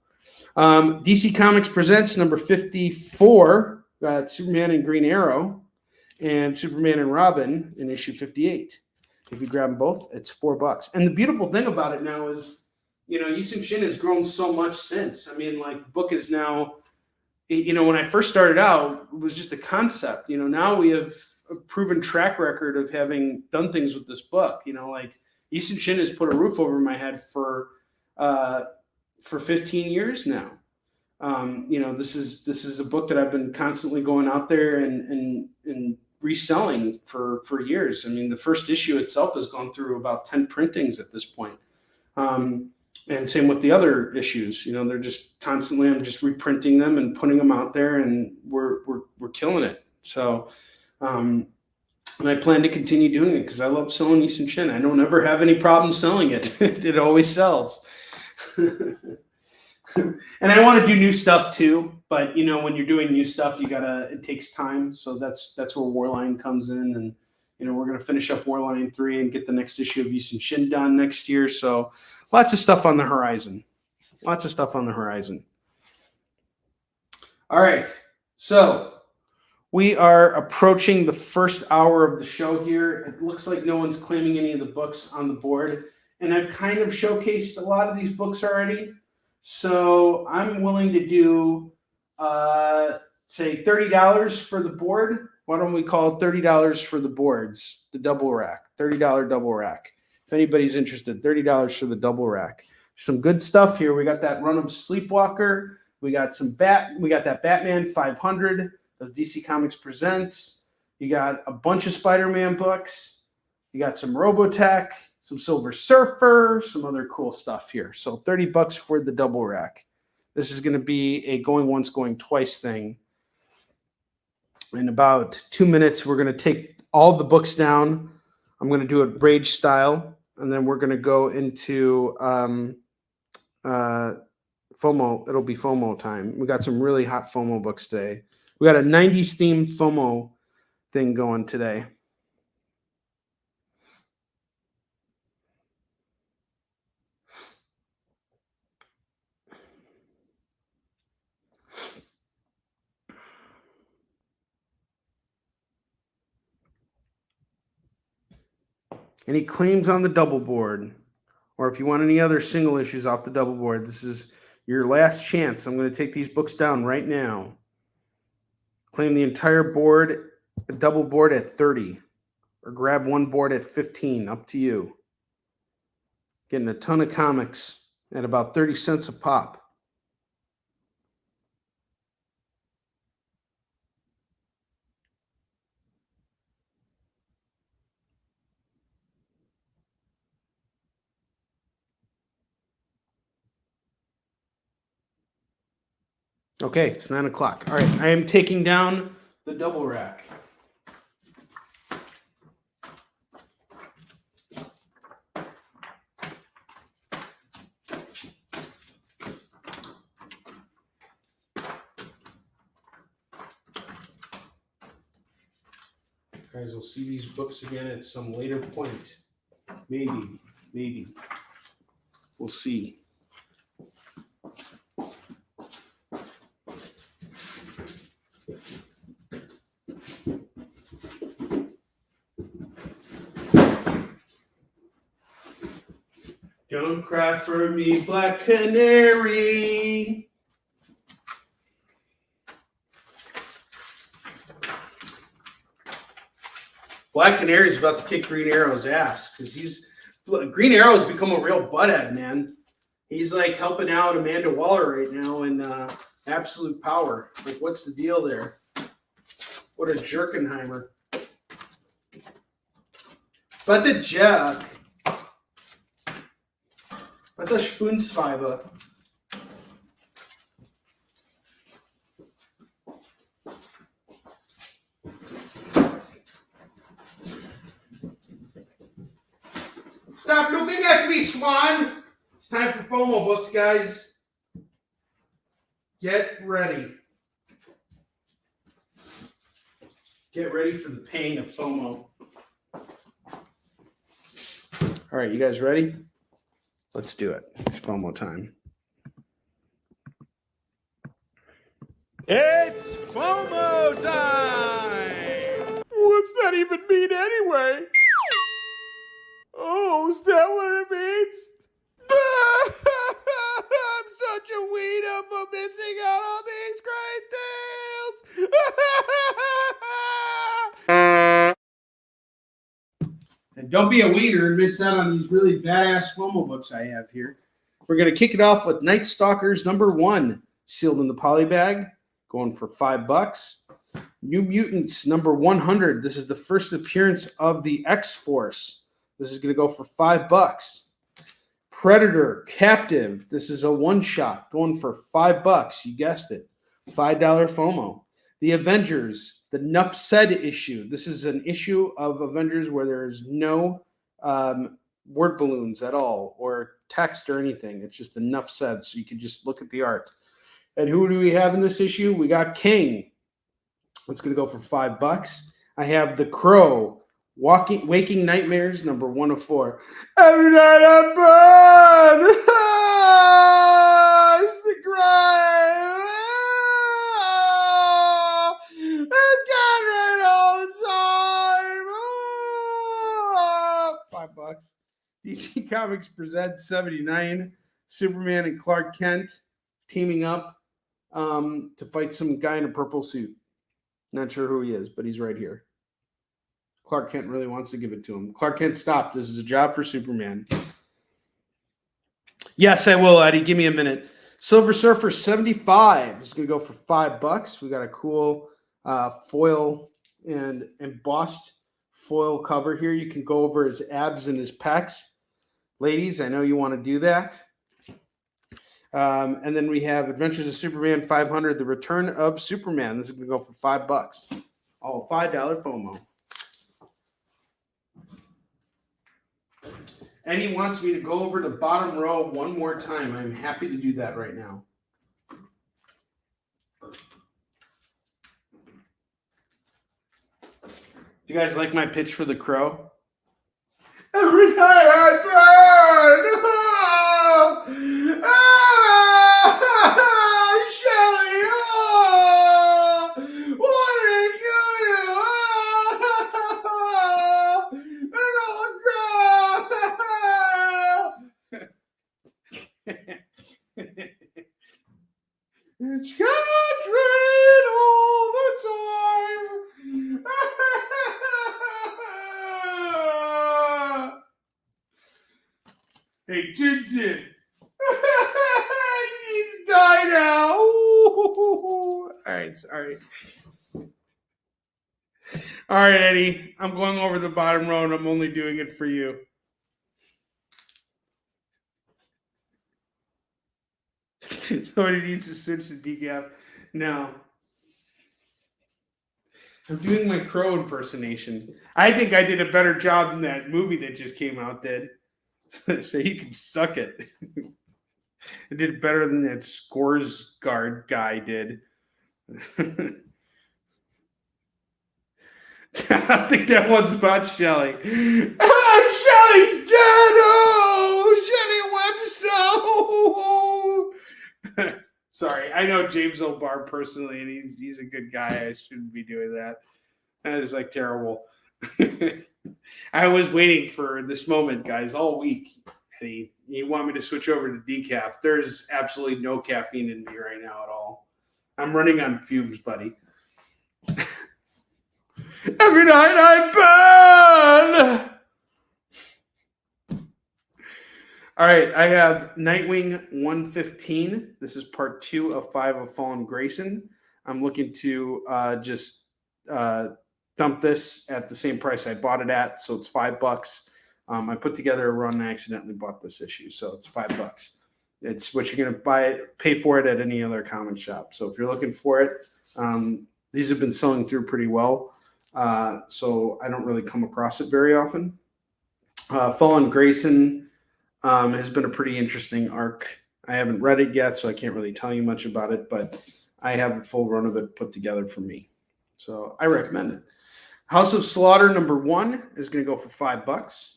DC Comics presents number 54, got Superman and Green Arrow, and Superman and Robin in issue 58. If you grab them both, it's $4. And the beautiful thing about it now is, Yisenshin has grown so much since. I mean, like, the book is now, when I first started out, it was just a concept. Now we have a proven track record of having done things with this book. Like, Yisenshin has put a roof over my head for 15 years now. This is a book that I've been constantly going out there and reselling for years. I mean, the first issue itself has gone through about 10 printings at this point. And same with the other issues. They're just constantly, I'm just reprinting them and putting them out there, and we're killing it. So, and I plan to continue doing it because I love selling Yisenshin. I don't ever have any problem selling it. It always sells. And I want to do new stuff too, but when you're doing new stuff, it takes time. So that's where Warline comes in, and we're gonna finish up Warline 3 and get the next issue of Yisenshin done next year. So lots of stuff on the horizon. All right, so we are approaching the first hour of the show here. It looks like no one's claiming any of the books on the board, and I've kind of showcased a lot of these books already. So I'm willing to do, say, $30 for the board. Why don't we call it $30 for the boards, the double rack, $30 double rack. If anybody's interested, $30 for the double rack. Some good stuff here. We got that run of Sleepwalker. We got that Batman 500 of DC Comics Presents. You got a bunch of Spider-Man books. You got some Robotech, some Silver Surfer, some other cool stuff here. So $30 for the double rack. This is going to be a going once, going twice thing. In about 2 minutes, we're going to take all the books down. I'm going to do it Rage style, and then we're going to go into FOMO. It'll be FOMO time. We got some really hot FOMO books today. We got a 90s themed FOMO thing going today. Any claims on the double board, or if you want any other single issues off the double board, this is your last chance. I'm going to take these books down right now. Claim the entire board, a double board at 30, or grab one board at 15, up to you. Getting a ton of comics at about 30 cents a pop. Okay, it's 9 o'clock. All right, I am taking down the double rack. Guys will see these books again at some later point. Maybe. We'll see. Don't cry for me, Black Canary. Black Canary is about to kick Green Arrow's ass because Green Arrow's become a real butthead, man. He's like helping out Amanda Waller right now in Absolute Power. Like, what's the deal there? What a Jerkenheimer. But the Jack. But the Spoonsfiber. Stop looking at me, Swan. It's time for FOMO books, guys. Get ready. Get ready for the pain of FOMO. All right, you guys ready? Let's do it. It's FOMO time. It's FOMO time! What's that even mean anyway? Oh, is that what it means? I'm such a weirdo for missing out on these great deals! And don't be a wiener and miss out on these really badass FOMO books I have here. We're going to kick it off with Night Stalkers #1, sealed in the poly bag, going for $5. New Mutants #100. This is the first appearance of the X-Force. This is going to go for $5. Predator Captive. This is a one-shot going for $5. You guessed it. $5 FOMO. The Avengers, the Nuff Said issue. This is an issue of Avengers where there's no word balloons at all or text or anything. It's just the Nuff Said, so you can just look at the art. And who do we have in this issue? We got King. It's going to go for $5. I have The Crow. Waking Nightmares #104. Every night I burn. It's the grind. It's got rain all the time. $5. DC Comics presents 79. Superman and Clark Kent teaming up to fight some guy in a purple suit. Not sure who he is, but he's right here. Clark Kent really wants to give it to him. Clark Kent, stop. This is a job for Superman. Yes, I will, Eddie. Give me a minute. Silver Surfer 75 is going to go for $5. We got a cool foil and embossed foil cover here. You can go over his abs and his pecs. Ladies, I know you want to do that. And then we have Adventures of Superman 500, The Return of Superman. This is going to go for $5. Oh, $5 FOMO. And he wants me to go over the bottom row one more time. I'm happy to do that right now. Do you guys like my pitch for The Crow? Every night I burn! Shelly! What did it kill you? It's got rain all the time. Hey, Tintin. You need to die now. All right, sorry. All right, Eddie. I'm going over the bottom row, and I'm only doing it for you. Somebody needs to switch the decaf. No. I'm doing my Crow impersonation. I think I did a better job than that movie that just came out did. So you can suck it. I did better than that Scores Guard guy did. I don't think that one's about Shelly. Ah, Shelly's dead! Oh, Shelly Webster! Sorry, I know James O'Barr personally, and he's a good guy. I shouldn't be doing that. That is like terrible. I was waiting for this moment, guys, all week. And he wanted me to switch over to decaf. There's absolutely no caffeine in me right now at all. I'm running on fumes, buddy. Every night I burn. All right, I have Nightwing 115. This is part 2 of 5 of Fallen Grayson. I'm looking to just dump this at the same price I bought it at, so it's $5. I put together a run and I accidentally bought this issue, so it's $5. It's what you're going to pay for it at any other comic shop. So if you're looking for it, these have been selling through pretty well, so I don't really come across it very often. Fallen Grayson has been a pretty interesting arc. I haven't read it yet, so I can't really tell you much about it, but I have a full run of it put together for me. So I recommend it. House of Slaughter #1 is going to go for $5.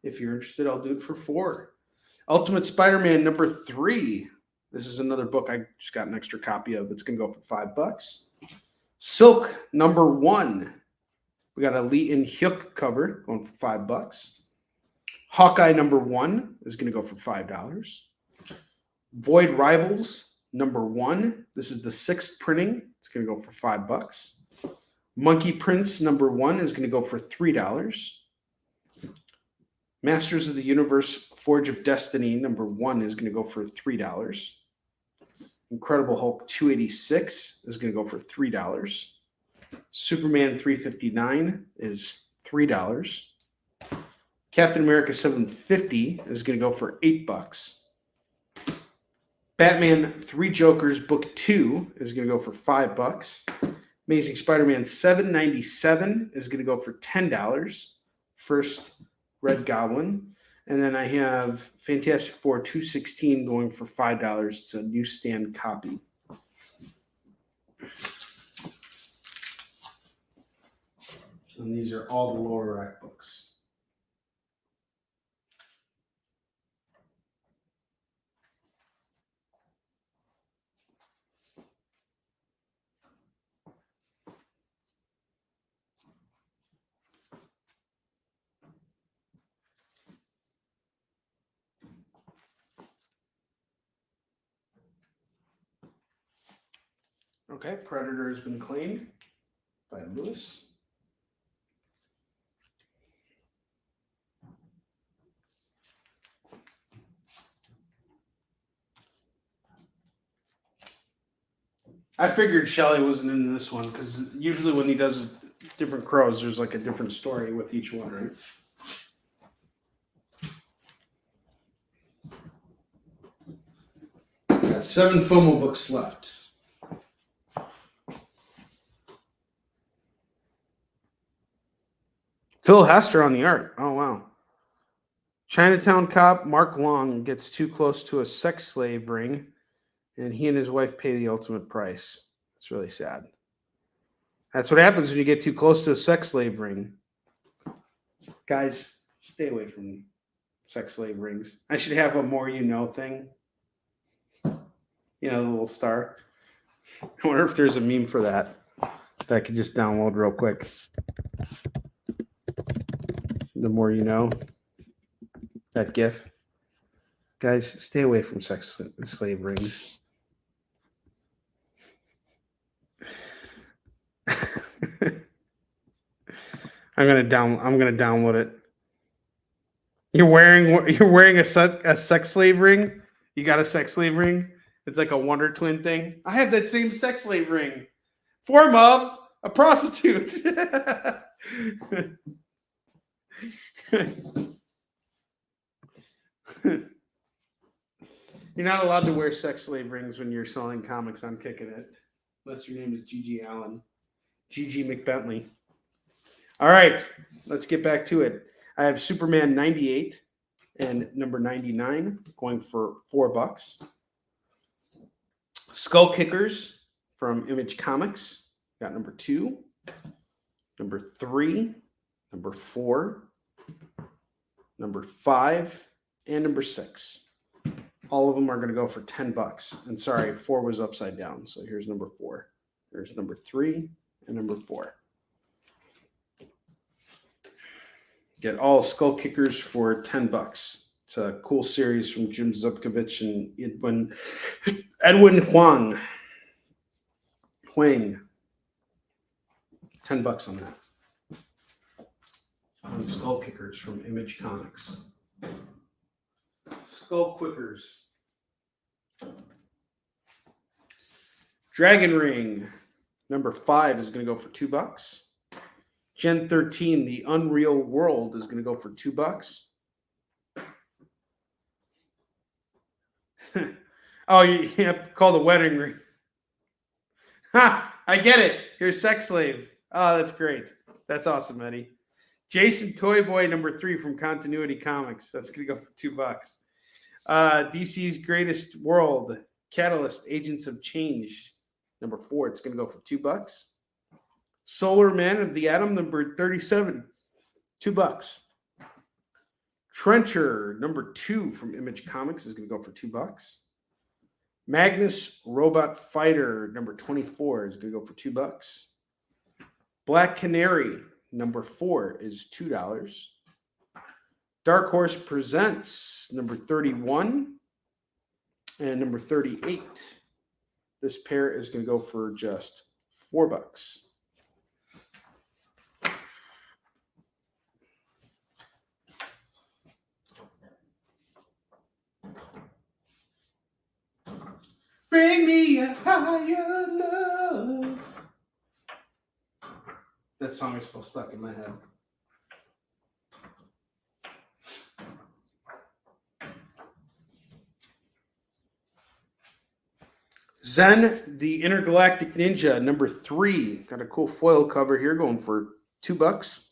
If you're interested, I'll do it for $4. Ultimate Spider-Man #3. This is another book I just got an extra copy of. It's going to go for $5. Silk #1. We got a Lee and Hyuk cover going for $5. Hawkeye #1 is going to go for $5. Void Rivals #1. This is the 6th printing. It's going to go for $5. Monkey Prince #1 is going to go for $3. Masters of the Universe Forge of Destiny #1 is going to go for $3. Incredible Hulk 286 is going to go for $3. Superman 359 is $3. Captain America 750 is going to go for $8. Batman 3 Jokers Book 2 is going to go for $5. Amazing Spider-Man 797 is going to go for $10. First Red Goblin. And then I have Fantastic Four 216 going for $5. It's a newsstand copy. And these are all the lower rack books. Okay, Predator has been claimed by Lewis. I figured Shelley wasn't in this one because usually when he does different crows, there's like a different story with each one, right? Got 7 FOMO books left. Phil Hester on the art. Oh, wow. Chinatown cop Mark Long gets too close to a sex slave ring, and he and his wife pay the ultimate price. It's really sad. That's what happens when you get too close to a sex slave ring. Guys, stay away from sex slave rings. I should have a more you know thing. You know, the little star. I wonder if there's a meme for that I could just download real quick. The more you know. That GIF. Guys, stay away from sex slave rings. I'm gonna download it. You're wearing a sex slave ring. You got a sex slave ring. It's like a Wonder Twin thing. I have that same sex slave ring. Form of a prostitute. You're not allowed to wear sex slave rings when you're selling comics on Kickin It, unless your name is Gigi Allen. Gigi McBentley. All right, let's get back to it. I have Superman 98 and number 99 going for $4. Skull Kickers from Image Comics got number 2. number 3, number 4, number 5, and number 6. All of them are going to go for $10. And sorry, 4 was upside down. So here's number 4. There's number 3 and number 4. Get all skull kickers for $10. It's a cool series from Jim Zupkovich and Edwin Huang. $10 on that. On skull kickers from Image Comics. Skull Quickers. Dragon Ring, number 5 is going to go for $2. Gen 13, The Unreal World is going to go for $2. Oh, you call the wedding ring. Ha! I get it. Here's Sex Slave. Oh, that's great. That's awesome, Eddie. Jason Toy Boy, number 3 from Continuity Comics. That's going to go for $2. DC's Greatest World, Catalyst, Agents of Change, number 4. It's going to go for $2. Solar Man of the Atom, number 37, $2. Trencher, number 2 from Image Comics, is going to go for $2. Magnus Robot Fighter, number 24, is going to go for $2. Black Canary, number 4, is $2. Dark Horse Presents, number 31 and number 38. This pair is going to go for just $4. Bring me a higher love. That song is still stuck in my head. Zen, the Intergalactic Ninja, number 3. Got a cool foil cover here going for $2.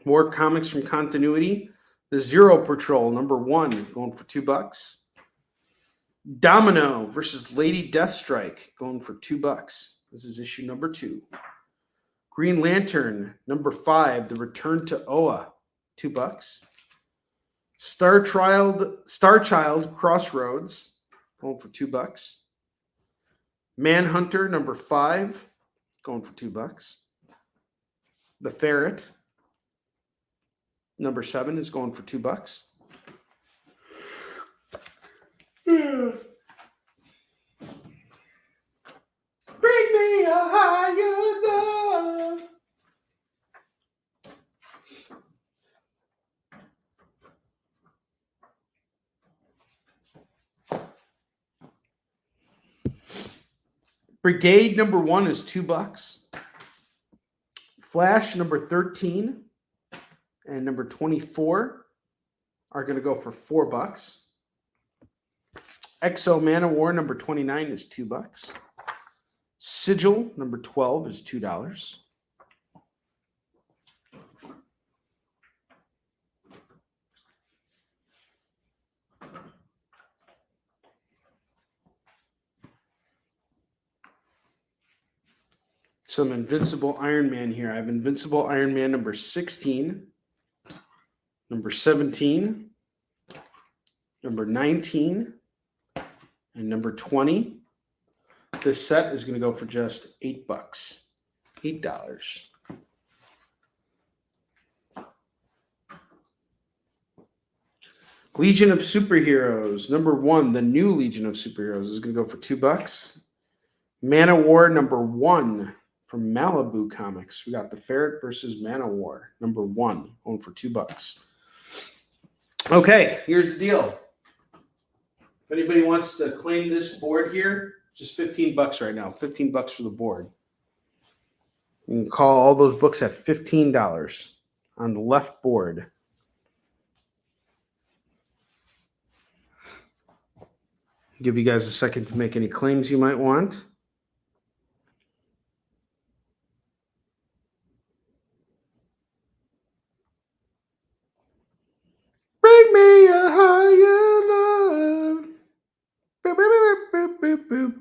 More comics from Continuity. The Zero Patrol, number 1, going for $2. Domino versus Lady Deathstrike, going for $2. This is issue number 2. Green Lantern, number 5, The Return to Oa, $2. Star Child Crossroads, going for $2. Manhunter, number 5, going for $2. The Ferret, number 7, is going for $2. Bring me a higher love. Brigade number 1 is $2. Flash number 13 and number 24 are going to go for $4. Exo Man of War number 29 is $2. Sigil number 12 is $2. Some Invincible Iron Man here. I have Invincible Iron Man number 16, number 17, number 19, and number 20. This set is going to go for just $8. $8. Legion of Superheroes, number 1, the new Legion of Superheroes is going to go for $2. Man of War number 1 from Malibu Comics. We got the Ferret versus Man of War, number 1, going for $2. Okay, here's the deal. If anybody wants to claim this board here, just $15 right now. $15 for the board. You can call all those books at $15 on the left board. Give you guys a second to make any claims you might want. Bring me a higher love. Boop, boop, boop, boop, boop.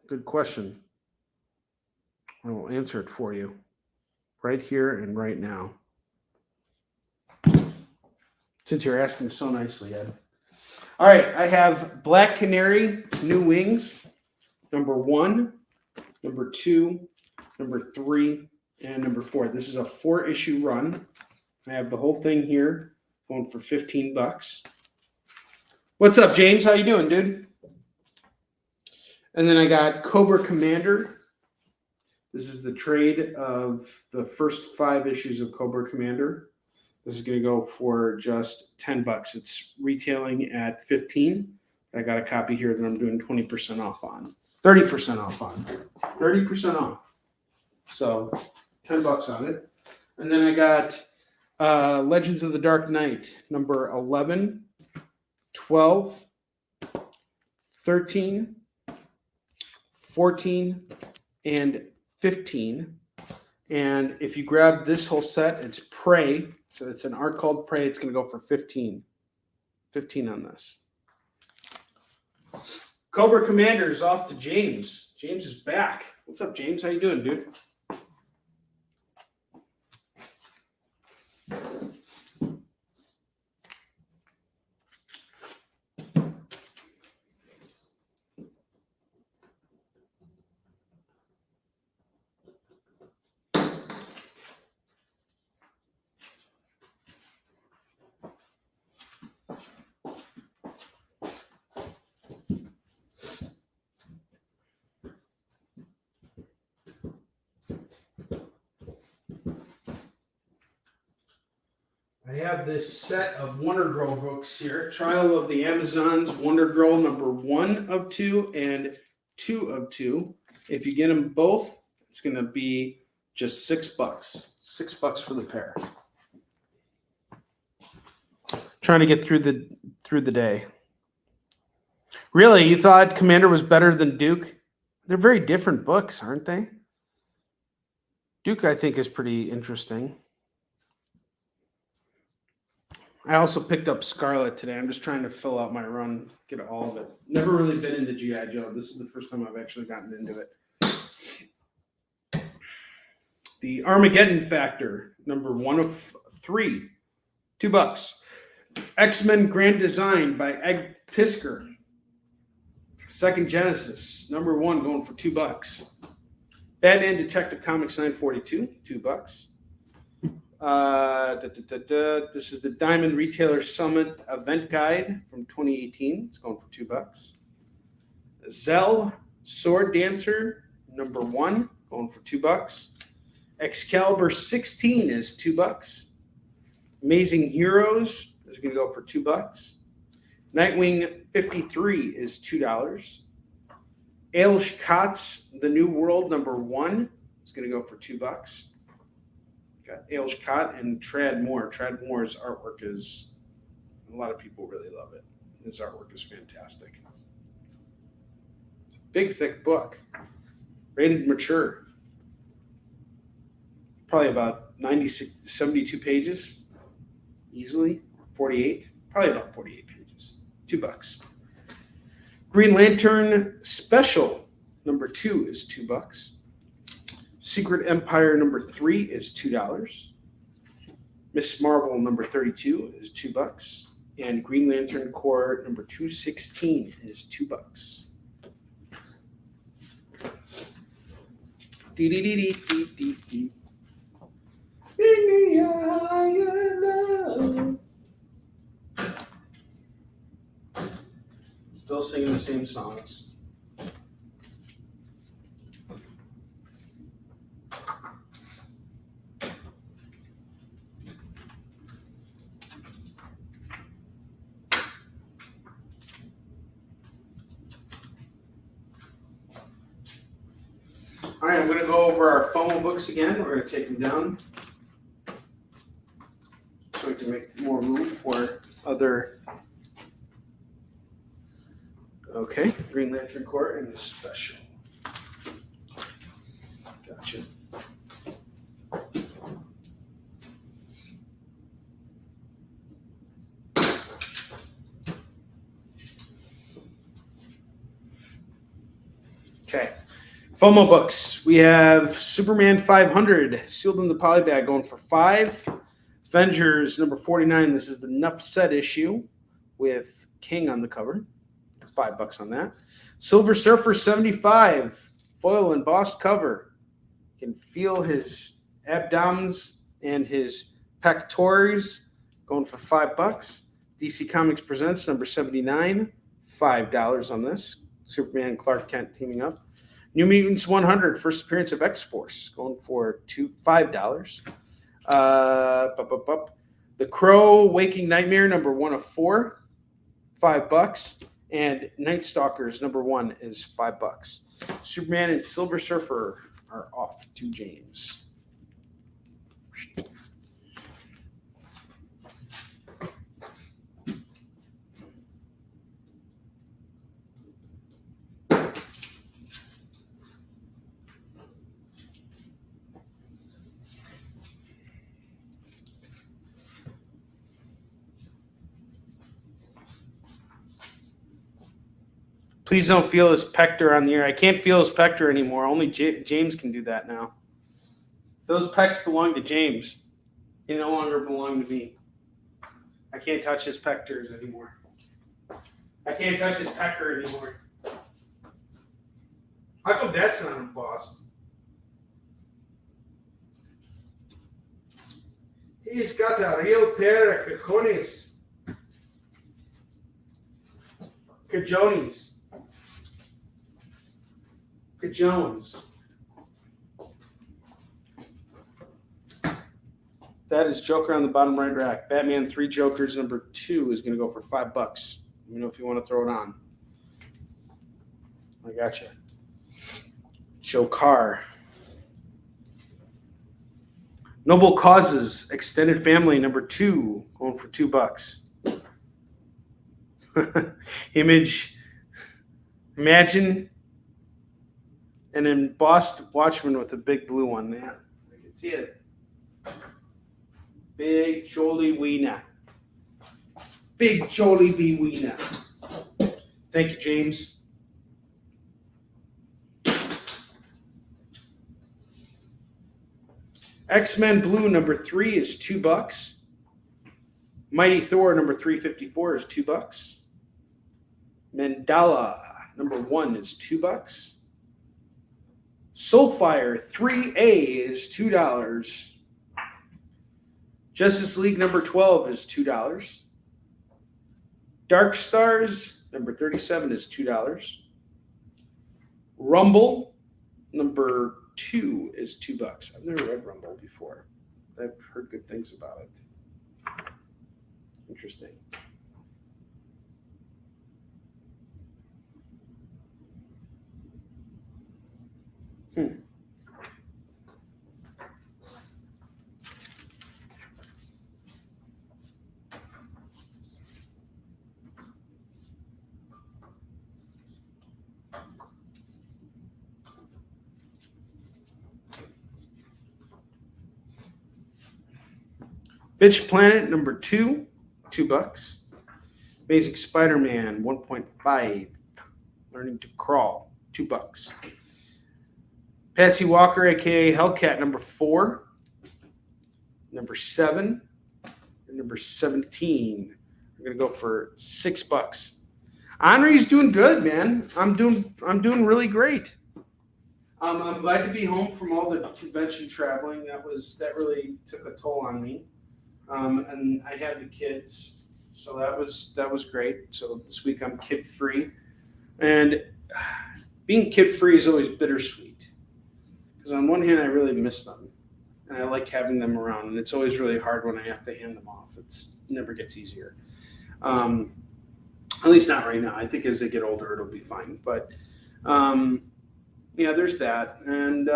Good question. I will answer it for you right here and right now. Since you're asking so nicely, Ed. All right, I have Black Canary, New Wings, number 1, number 2, number 3, and number 4. This is a 4-issue run. I have the whole thing here going for $15. What's up, James? How you doing, dude? And then I got Cobra Commander. This is the trade of the first 5 issues of Cobra Commander. This is going to go for just $10. It's retailing at $15. I got a copy here that I'm doing 20% off on. 30% off on. 30% off. So $10 on it. And then I got Legends of the Dark Knight, number 11, 12, 13, 14, and 15. And if you grab this whole set, it's Prey. So it's an art called Prey. It's going to go for 15. 15 on this. Cobra Commander is off to James. James is back. What's up, James? How you doing, dude? I have this set of Wonder Girl books here. Trial of the Amazons, Wonder Girl number 1 of 2 and 2 of 2. If you get them both, it's going to be just $6. $6 for the pair. Trying to get through the day. Really, you thought Commander was better than Duke? They're very different books, aren't they? Duke, I think, is pretty interesting. I also picked up Scarlet today. I'm just trying to fill out my run, get all of it. Never really been into G.I. Joe. This is the first time I've actually gotten into it. The Armageddon Factor, number 1 of 3, $2. X-Men Grand Design by Egg Pisker. Second Genesis, number 1, going for $2. Batman Detective Comics 942, $2. This is the Diamond Retailer Summit Event Guide from 2018. It's going for $2. Zell Sword Dancer, number 1, going for $2. Excalibur 16 is $2. Amazing Heroes is going to go for $2. Nightwing 53 is $2. Ailish Cott's The New World, number 1 is going to go for $2. Got Ailish Cott and Trad Moore. Trad Moore's artwork is, a lot of people really love it. His artwork is fantastic. Big, thick book. Rated mature. Probably about 72 pages. Easily. 48. Probably about 48 pages. $2. Green Lantern Special, number 2 is $2. Secret Empire number 3 is $2. Miss Marvel number 32 is $2. And Green Lantern Corps number 216 is $2. Dee-dee-dee-dee-dee-dee-dee. Bring me higher love. Still singing the same songs. All right, I'm going to go over our FOMO books again. We're going to take them down so we can make more room for other. Okay, Green Lantern Corps and the Special. Gotcha. Okay. FOMO books. We have Superman 500 sealed in the poly bag going for $5. Avengers number 49. This is the Nuff Set issue with King on the cover. $5 on that. Silver Surfer 75 foil embossed cover. You can feel his abdomens and his pectoris going for $5. DC Comics presents number 79. $5 on this. Superman and Clark Kent teaming up. New Mutants 100 first appearance of X-Force going for $5. The Crow Waking Nightmare number 1 of 4, $5. And Night Stalkers number 1 is $5. Superman and Silver Surfer are off to James. Please don't feel his pector on the air. I can't feel his pector anymore. Only James can do that now. Those pecs belong to James. They no longer belong to me. I can't touch his pectors anymore. I can't touch his pecker anymore. How come that's not embossed? He's got a real pair of cojones. Cajones. Jones. That is Joker on the bottom right rack. Batman 3 Jokers number 2 is going to go for $5. Let me know if you want to throw it on. I got you. Joe Carr. Noble Causes Extended Family number 2 going for $2. Imagine an embossed Watchman with a big blue one. Yeah, I can see it. Big Jolie Wiener. Big Jolie B. Wiener. Thank you, James. X-Men Blue number 3 is $2. Mighty Thor number 354 is $2. Mandala number 1 is $2. Soulfire 3A is $2. Justice League number 12 is $2. Dark Stars number 37 is $2. Rumble number 2 is $2. I've never read Rumble before. I've heard good things about it. Interesting. Bitch Planet number 2, $2. Amazing Spider-Man 1.5, Learning to Crawl, $2. Patsy Walker, aka Hellcat number 4, number 7, and number 17. We're gonna go for $6. Onrie's doing good, man. I'm doing really great. I'm glad to be home from all the convention traveling. That really took a toll on me. And I had the kids, so that was great. So this week I'm kid free, and being kid free is always bittersweet. Because on one hand, I really miss them, and I like having them around. And it's always really hard when I have to hand them off. It never gets easier. At least not right now. I think as they get older, it'll be fine. But yeah, there's that. And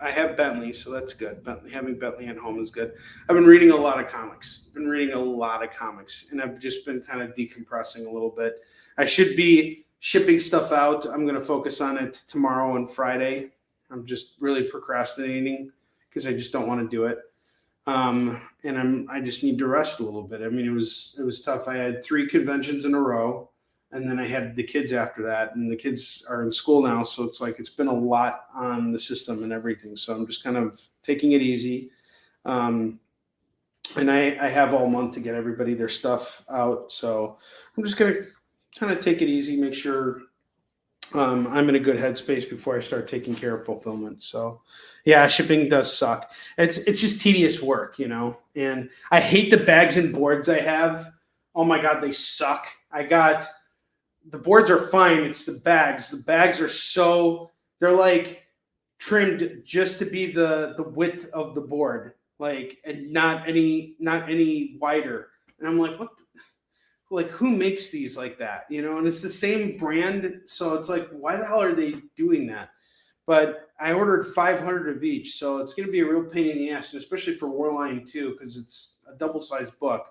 I have Bentley, so that's good. Having Bentley at home is good. I've been reading a lot of comics. And I've just been kind of decompressing a little bit. I should be shipping stuff out. I'm going to focus on it tomorrow and Friday. I'm just really procrastinating because I just don't want to do it. And I just need to rest a little bit. I mean, it was tough. I had 3 conventions in a row. And then I had the kids after that, and the kids are in school now. So it's like, it's been a lot on the system and everything. So I'm just kind of taking it easy. And I have all month to get everybody their stuff out. So I'm just going to kind of take it easy, make sure I'm in a good headspace before I start taking care of fulfillment. So yeah, shipping does suck. It's just tedious work, you know, and I hate the bags and boards I have. Oh my God, they suck. The boards are fine. It's the bags. The bags are they're like trimmed just to be the width of the board, like, and not any wider. And I'm like, what? Like, who makes these like that? You know, and it's the same brand. So it's like, why the hell are they doing that? But I ordered 500 of each. So it's going to be a real pain in the ass, especially for Warline too, because it's a double-sized book.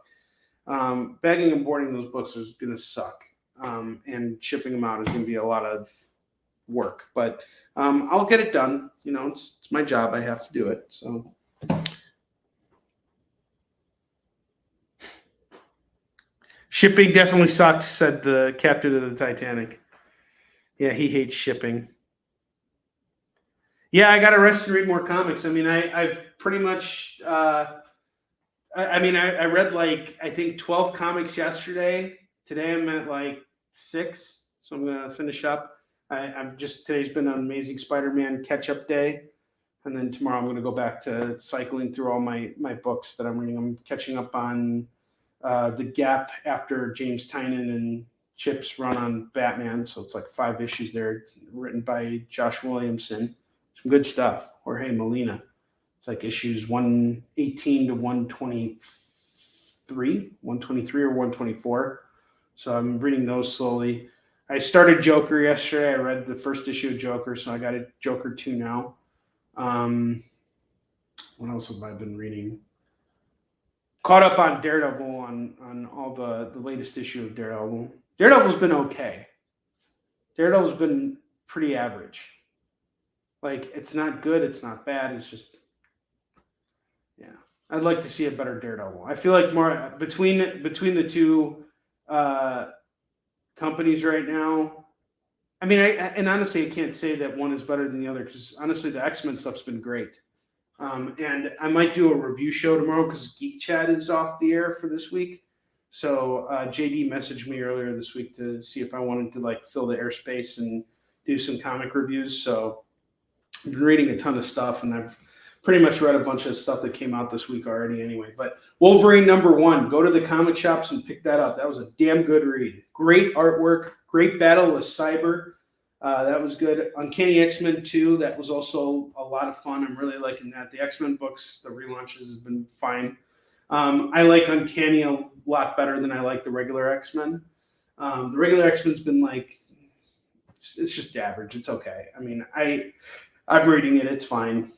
Bagging and boarding those books is going to suck. And shipping them out is going to be a lot of work, but I'll get it done. You know, it's my job. I have to do it. So. Shipping definitely sucks, said the captain of the Titanic. Yeah, he hates shipping. Yeah, I got to rest and read more comics. I mean, I've pretty much, I read like, I think 12 comics yesterday. Today I'm at like 6, so I'm going to finish up. Today's been an Amazing Spider-Man catch-up day. And then tomorrow I'm going to go back to cycling through all my books that I'm reading. I'm catching up on The Gap after James Tynion and Chip's run on Batman. So it's like 5 issues there, written by Josh Williamson. Some good stuff. Jorge Molina. It's like issues 118 to 123 or 124. So I'm reading those slowly. I started Joker yesterday. I read the first issue of Joker, so I got a Joker 2 now. What else have I been reading? Caught up on Daredevil on all the latest issue of Daredevil. Daredevil's been okay. Daredevil's been pretty average. Like, it's not good, it's not bad, it's just, yeah. I'd like to see a better Daredevil. I feel like more between the two companies right now. I mean, and honestly, I can't say that one is better than the other, because honestly, the X-Men stuff's been great. And I might do a review show tomorrow because Geek Chat is off the air for this week. So JD messaged me earlier this week to see if I wanted to like fill the airspace and do some comic reviews. So I've been reading a ton of stuff, and I've pretty much read a bunch of stuff that came out this week already anyway. But Wolverine #1, go to the comic shops and pick that up. That was a damn good read. Great artwork, great battle with Cyber. That was good. Uncanny X-Men 2, that was also a lot of fun. I'm really liking that. The X-Men books, the relaunches have been fine. I like Uncanny a lot better than I like the regular X-Men. The regular X-Men's been like, it's just average. It's okay. I mean, I'm reading it. It's fine.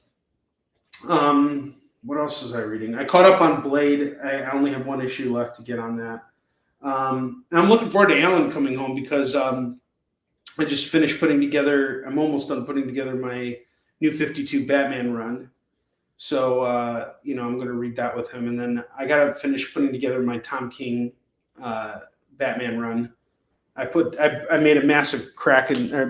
What else was I reading? I caught up on Blade. I only have 1 issue left to get on that. And I'm looking forward to Alan coming home because I just finished I'm almost done putting together my new 52 Batman run. So, I'm going to read that with him. And then I got to finish putting together my Tom King Batman run. I made a massive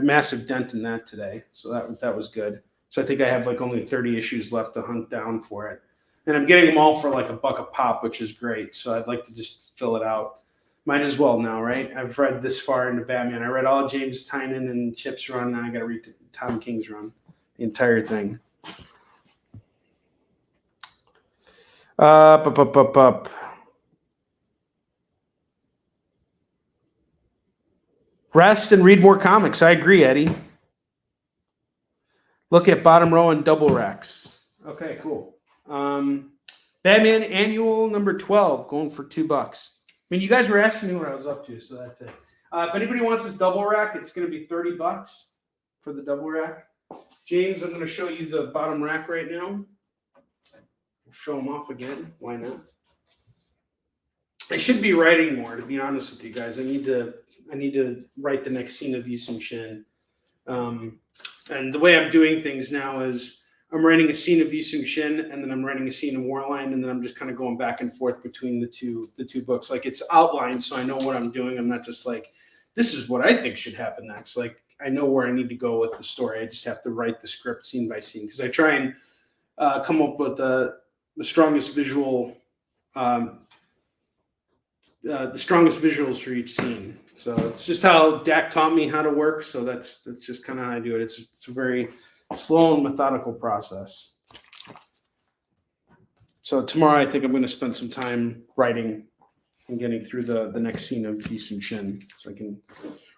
massive dent in that today. So that was good. So I think I have like only 30 issues left to hunt down for it. And I'm getting them all for like $1 a pop, which is great. So I'd like to just fill it out. Might as well now, right? I've read this far into Batman. I read all James Tynion and Chip's run. Now I got to read Tom King's run, the entire thing. Rest and read more comics. I agree, Eddie. Look at bottom row and double racks. Okay, cool. Batman Annual number 12, going for $2. I mean, you guys were asking me what I was up to, so that's it. If anybody wants this double rack, it's going to be $30 for the double rack. James, I'm going to show you the bottom rack right now. We'll show them off again. Why not? I should be writing more, to be honest with you guys. I need to write the next scene of Yi Sung-shin. And the way I'm doing things now is I'm writing a scene of Yi Sung-shin, and then I'm writing a scene of Warline, and then I'm just kind of going back and forth between the two books. Like, it's outlined, so I know what I'm doing. I'm not just like this is what I think should happen next. Like, I know where I need to go with the story. I just have to write the script scene by scene, because I try and come up with the strongest visuals for each scene. So it's just how Dak taught me how to work. So that's just kind of how I do it. It's a very slow and methodical process. So tomorrow, I think I'm going to spend some time writing and getting through the next scene of Beast and Shin, so I can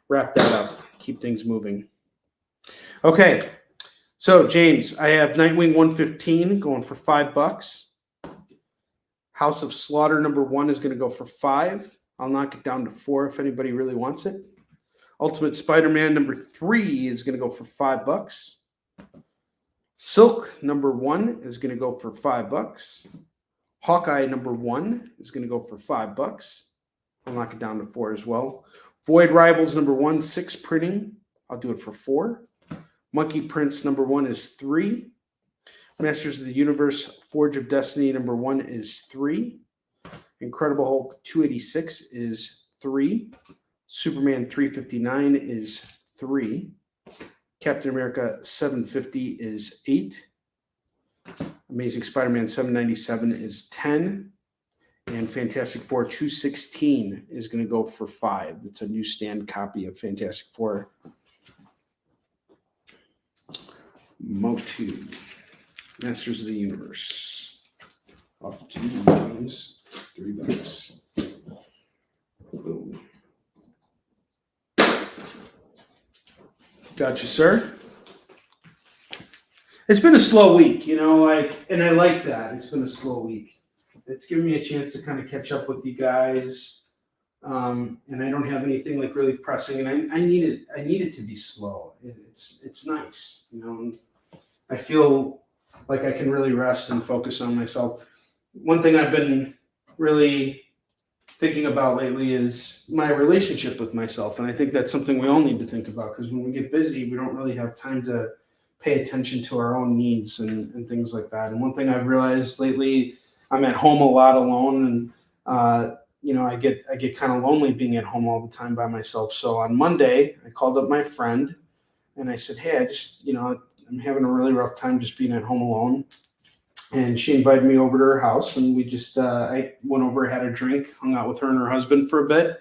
wrap that up, keep things moving. Okay, so James, I have Nightwing 115 going for $5. House of Slaughter #1 is going to go for $5. I'll knock it down to $4 if anybody really wants it. Ultimate Spider-Man #3 is going to go for $5. Silk #1 is going to go for $5. Hawkeye #1 is going to go for $5. I'll knock it down to $4 as well. Void Rivals #1, 6 printing. I'll do it for $4. Monkey Prince #1 is $3. Masters of the Universe Forge of Destiny #1 is $3. Incredible Hulk 286 is $3. Superman 359 is $3. Captain America 750 is $8. Amazing Spider-Man 797 is $10. And Fantastic Four 216 is going to go for $5. It's a newsstand copy of Fantastic Four. Motu, Masters of the Universe. Off to James, $3. Boom. Gotcha, sir. It's been a slow week, and I like that. It's been a slow week. It's given me a chance to kind of catch up with you guys. And I don't have anything like really pressing, and I need it to be slow. It's nice, and I feel like I can really rest and focus on myself. One thing I've been really thinking about lately is my relationship with myself, and I think that's something we all need to think about, because when we get busy, we don't really have time to pay attention to our own needs and things like that. And one thing I've realized lately, I'm at home a lot alone, and I get kind of lonely being at home all the time by myself. So on Monday, I called up my friend and I said, hey, I'm having a really rough time just being at home alone. And she invited me over to her house, and we just, I went over, had a drink, hung out with her and her husband for a bit,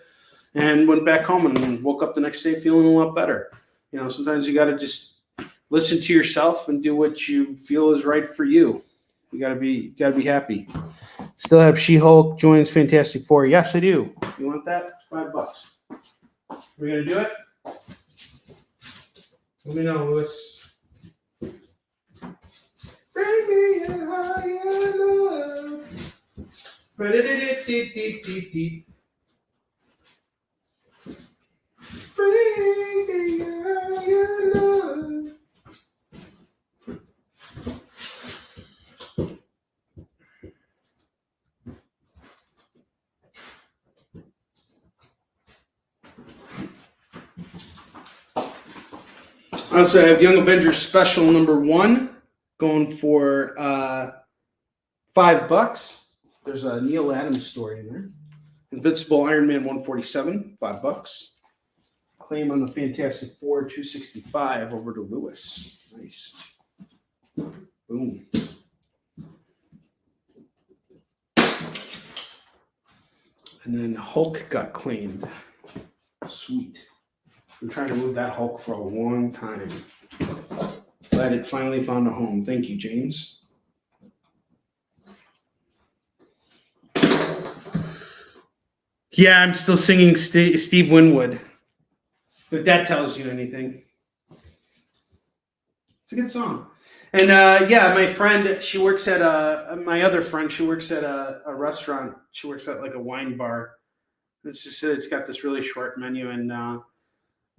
and went back home and woke up the next day feeling a lot better. Sometimes you got to just listen to yourself and do what you feel is right for you. You gotta be happy. Still have She-Hulk joins Fantastic Four. Yes, I do. You want that? It's $5. We're gonna do it. Let me know, Lewis. Bring me a higher love. Bring me a higher love. Also, I have Young Avengers Special #1 going for $5. There's a Neil Adams story in there. Invincible Iron Man 147, $5. Claim on the Fantastic Four 265 over to Lewis. Nice. Boom. And then Hulk got claimed. Sweet. I'm trying to move that Hulk for a long time. Glad it finally found a home. Thank you, James. Yeah, I'm still singing Steve Winwood. If that tells you anything. It's a good song. And my friend, she works at my other friend, she works at a restaurant. She works at like a wine bar. It's got this really short menu, and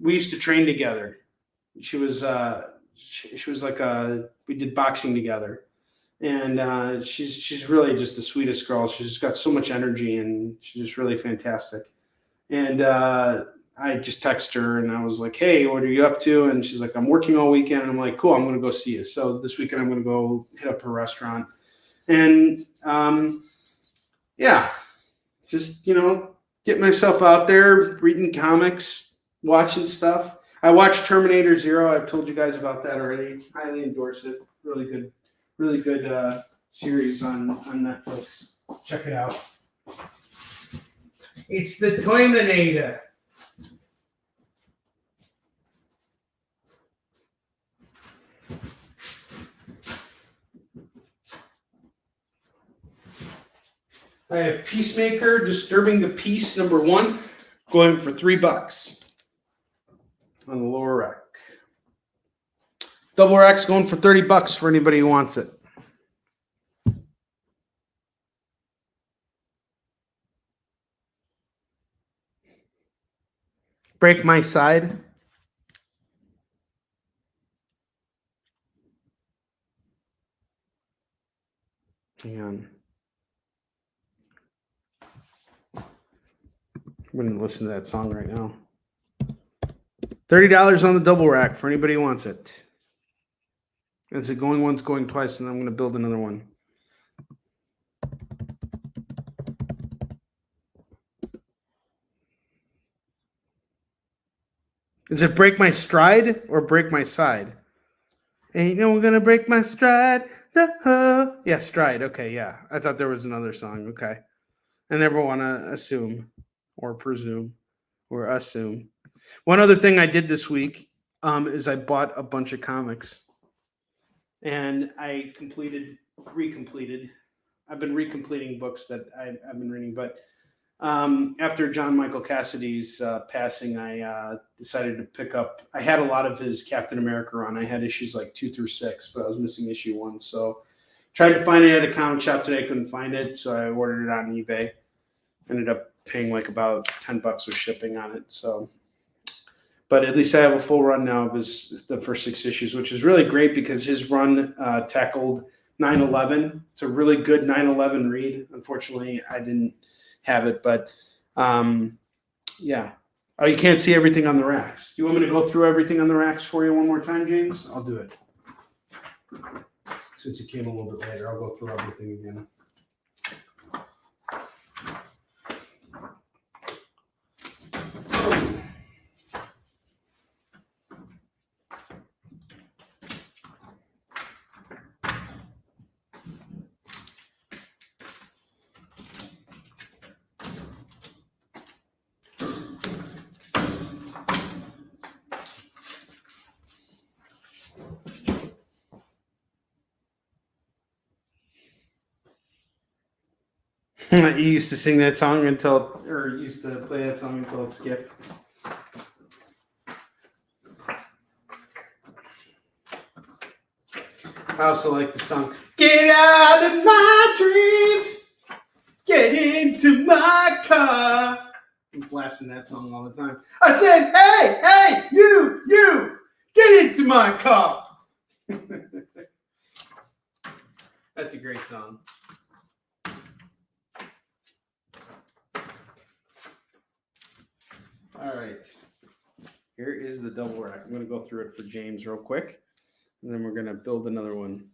we used to train together. She was like we did boxing together, and she's really just the sweetest girl. She's just got so much energy, and she's just really fantastic. And I just texted her, and I was like, "Hey, what are you up to?" And she's like, "I'm working all weekend." And I'm like, "Cool, I'm going to go see you." So this weekend I'm going to go hit up her restaurant, and just get myself out there, reading comics, watching stuff. I watched Terminator Zero. I've told you guys about that already. Highly endorse it. Really good series on Netflix. Check it out. It's the Terminator. I have Peacemaker, Disturbing the Peace, #1, going for $3 on the lower rack. Double rack's going for $30 for anybody who wants it. Break My Side. Hang on. I'm going to listen to that song right now. $30 on the double rack for anybody who wants it. It's a going once, going twice, and I'm going to build another one. Is it Break My Stride or Break My Side? Ain't no one gonna break my stride. Yeah, Stride. Okay, yeah. I thought there was another song. Okay. I never want to assume or presume or assume. One other thing I did this week is I bought a bunch of comics. And I recompleted. I've been recompleting books that I've been reading. But after John Michael Cassidy's passing, I decided to pick up. I had a lot of his Captain America run. I had issues like 2 through 6, but I was missing issue 1. So tried to find it at a comic shop today. Couldn't find it. So I ordered it on eBay. Ended up paying like about $10 with shipping on it. So, but at least I have a full run now of the first 6 issues, which is really great because his run tackled 9/11. It's a really good 9/11 read. Unfortunately, I didn't have it, but yeah. Oh, you can't see everything on the racks. Do you want me to go through everything on the racks for you one more time, James? I'll do it. Since you came a little bit later, I'll go through everything again. You used to sing that song used to play that song until it skipped. I also like the song, "Get out of my dreams, get into my car." I'm blasting that song all the time. I said, hey, you, get into my car. That's a great song. All right, here is the double rack. I'm going to go through it for James real quick, and then we're going to build another one.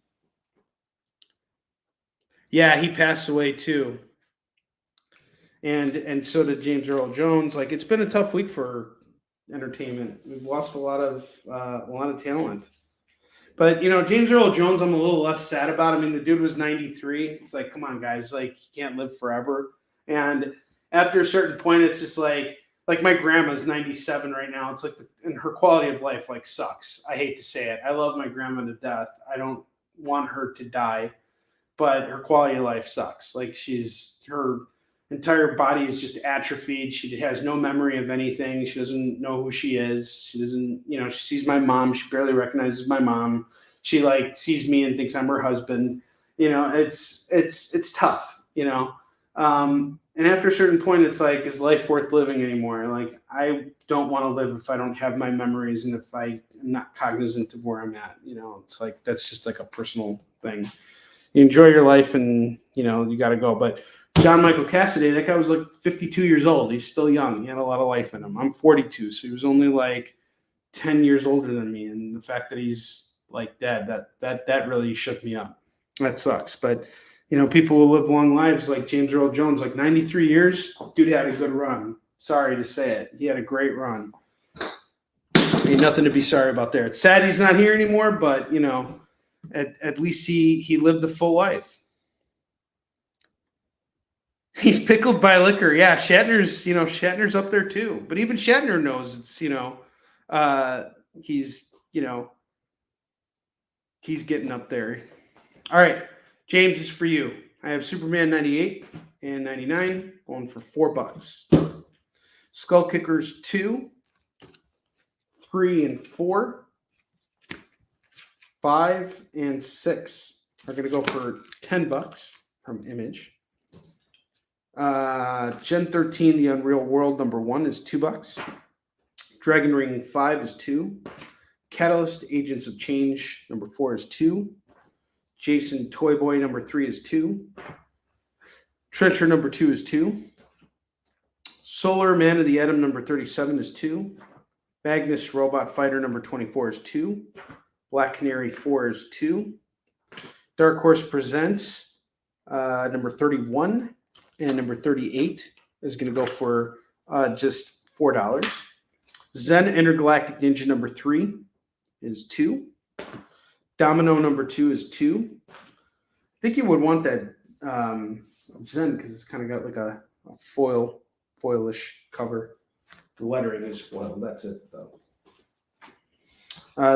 Yeah, he passed away too, and so did James Earl Jones. Like, it's been a tough week for entertainment. We've lost a lot of talent. But James Earl Jones, I'm a little less sad about. I mean, the dude was 93. It's like, come on, guys, like, he can't live forever. And after a certain point, it's just like my grandma's 97 right now. It's like, and her quality of life like sucks. I hate to say it. I love my grandma to death. I don't want her to die, but her quality of life sucks. Like, her entire body is just atrophied. She has no memory of anything. She doesn't know who she is. She doesn't, she sees my mom. She barely recognizes my mom. She like sees me and thinks I'm her husband. It's tough, and after a certain point, it's like, is life worth living anymore? Like, I don't want to live if I don't have my memories and if I'm not cognizant of where I'm at. It's like, that's just like a personal thing. You enjoy your life and, you got to go. But John Michael Cassidy, that guy was like 52 years old. He's still young. He had a lot of life in him. I'm 42, so he was only like 10 years older than me. And the fact that he's like dead, that really shook me up. That sucks. But people will live long lives like James Earl Jones, like 93 years. Dude had a good run. Sorry to say it. He had a great run. Ain't nothing to be sorry about there. It's sad he's not here anymore, but you know, at least he lived the full life. He's pickled by liquor. Yeah, Shatner's up there too. But even Shatner knows it's, he's getting up there. All right, James, this is for you. I have Superman 98 and 99 going for $4. Skull Kickers 2, 3, and 4, 5, and 6 are going to go for $10 from Image. Gen 13, The Unreal World #1 is $2. Dragon Ring 5 is 2. Catalyst Agents of Change #4 is 2. Jason Toy Boy #3 is 2. Trencher #2 is 2. Solar Man of the Atom #37 is 2. Magnus Robot Fighter #24 is 2. Black Canary 4 is 2. Dark Horse Presents #31 and #38 is going to go for just $4. Zen Intergalactic Ninja #3 is 2. Domino #2 is 2. I think you would want that Zen because it's kind of got like a foilish cover. The lettering is foil. That's it, though.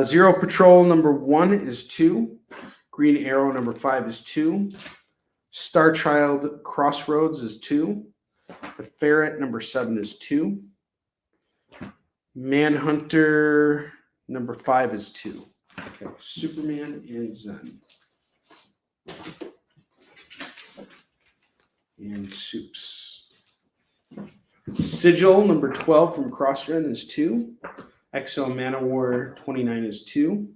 Zero Patrol #1 is 2. Green Arrow #5 is 2. Star Child Crossroads is 2. The Ferret #7 is 2. Manhunter #5 is 2. Okay, Superman and Zen. And Soups. Sigil #12 from CrossGen is 2. Exo Manowar 29 is 2.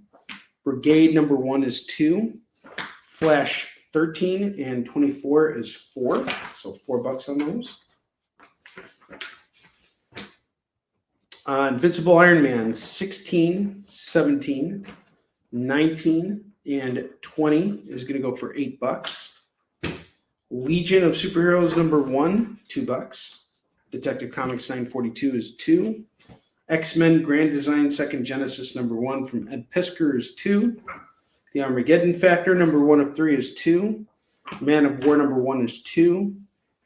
Brigade #1 is 2. Flash 13 and 24 is 4. So $4 on those. Invincible Iron Man 16, 17, 19, and 20 is going to go for $8. Legion of Superheroes #1, $2. Detective Comics 942 is 2. X-Men Grand Design Second Genesis #1 from Ed Piskor is 2. The Armageddon Factor #1 of 3 is 2. Man of War #1 is 2.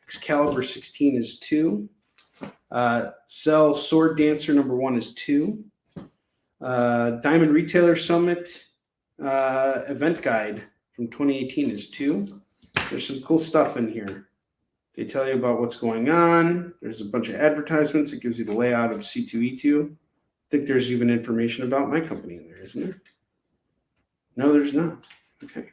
Excalibur 16 is 2. Cell Sword Dancer #1 is 2. Diamond Retailer Summit Event Guide from 2018 is 2. There's some cool stuff in here. They tell you about what's going on. There's a bunch of advertisements. It gives you the layout of C2E2. I think there's even information about my company in there, isn't there? No, there's not. Okay.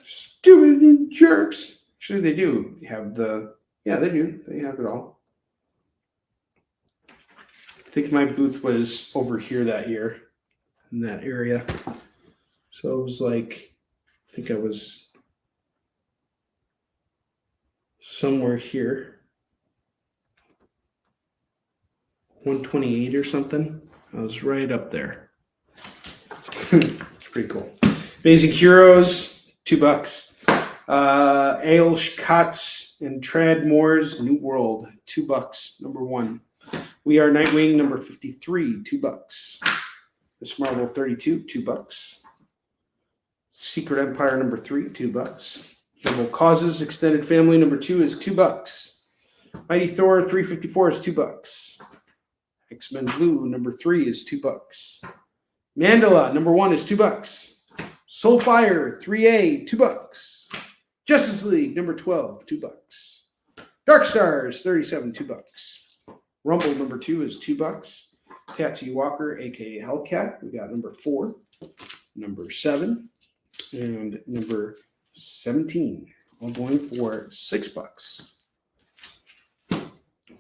Stupid jerks. Actually, they do have they do. They have it all. I think my booth was over here that year in that area. So it was like, I think I was somewhere here, 128 or something. I was right up there. It's pretty cool. Amazing Heroes, $2. Ailsh Kotz and Trad Moore's New World, $2. #1. We Are Nightwing #53, $2. Miss Marvel 32, $2. Secret Empire #3, $2. Noble Causes Extended Family #2 is $2. Mighty Thor 354 is $2. X-Men Blue #3 is $2. Mandala #1 is $2. Soulfire 3A, $2. Justice League #12, $2. Dark Stars 37, $2. Rumble #2 is $2. Patsy Walker, aka Hellcat. We got #4, #7, and #17. All going for $6.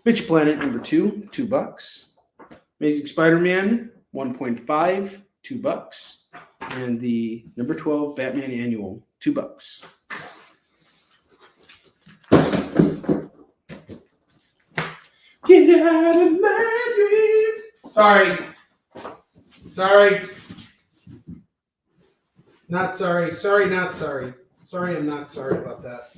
Bitch Planet #2, $2. Amazing Spider-Man 1.5, $2. And the #12 Batman Annual, $2. Get out of my dreams. Sorry. Not sorry. Sorry, not sorry. Sorry, I'm not sorry about that.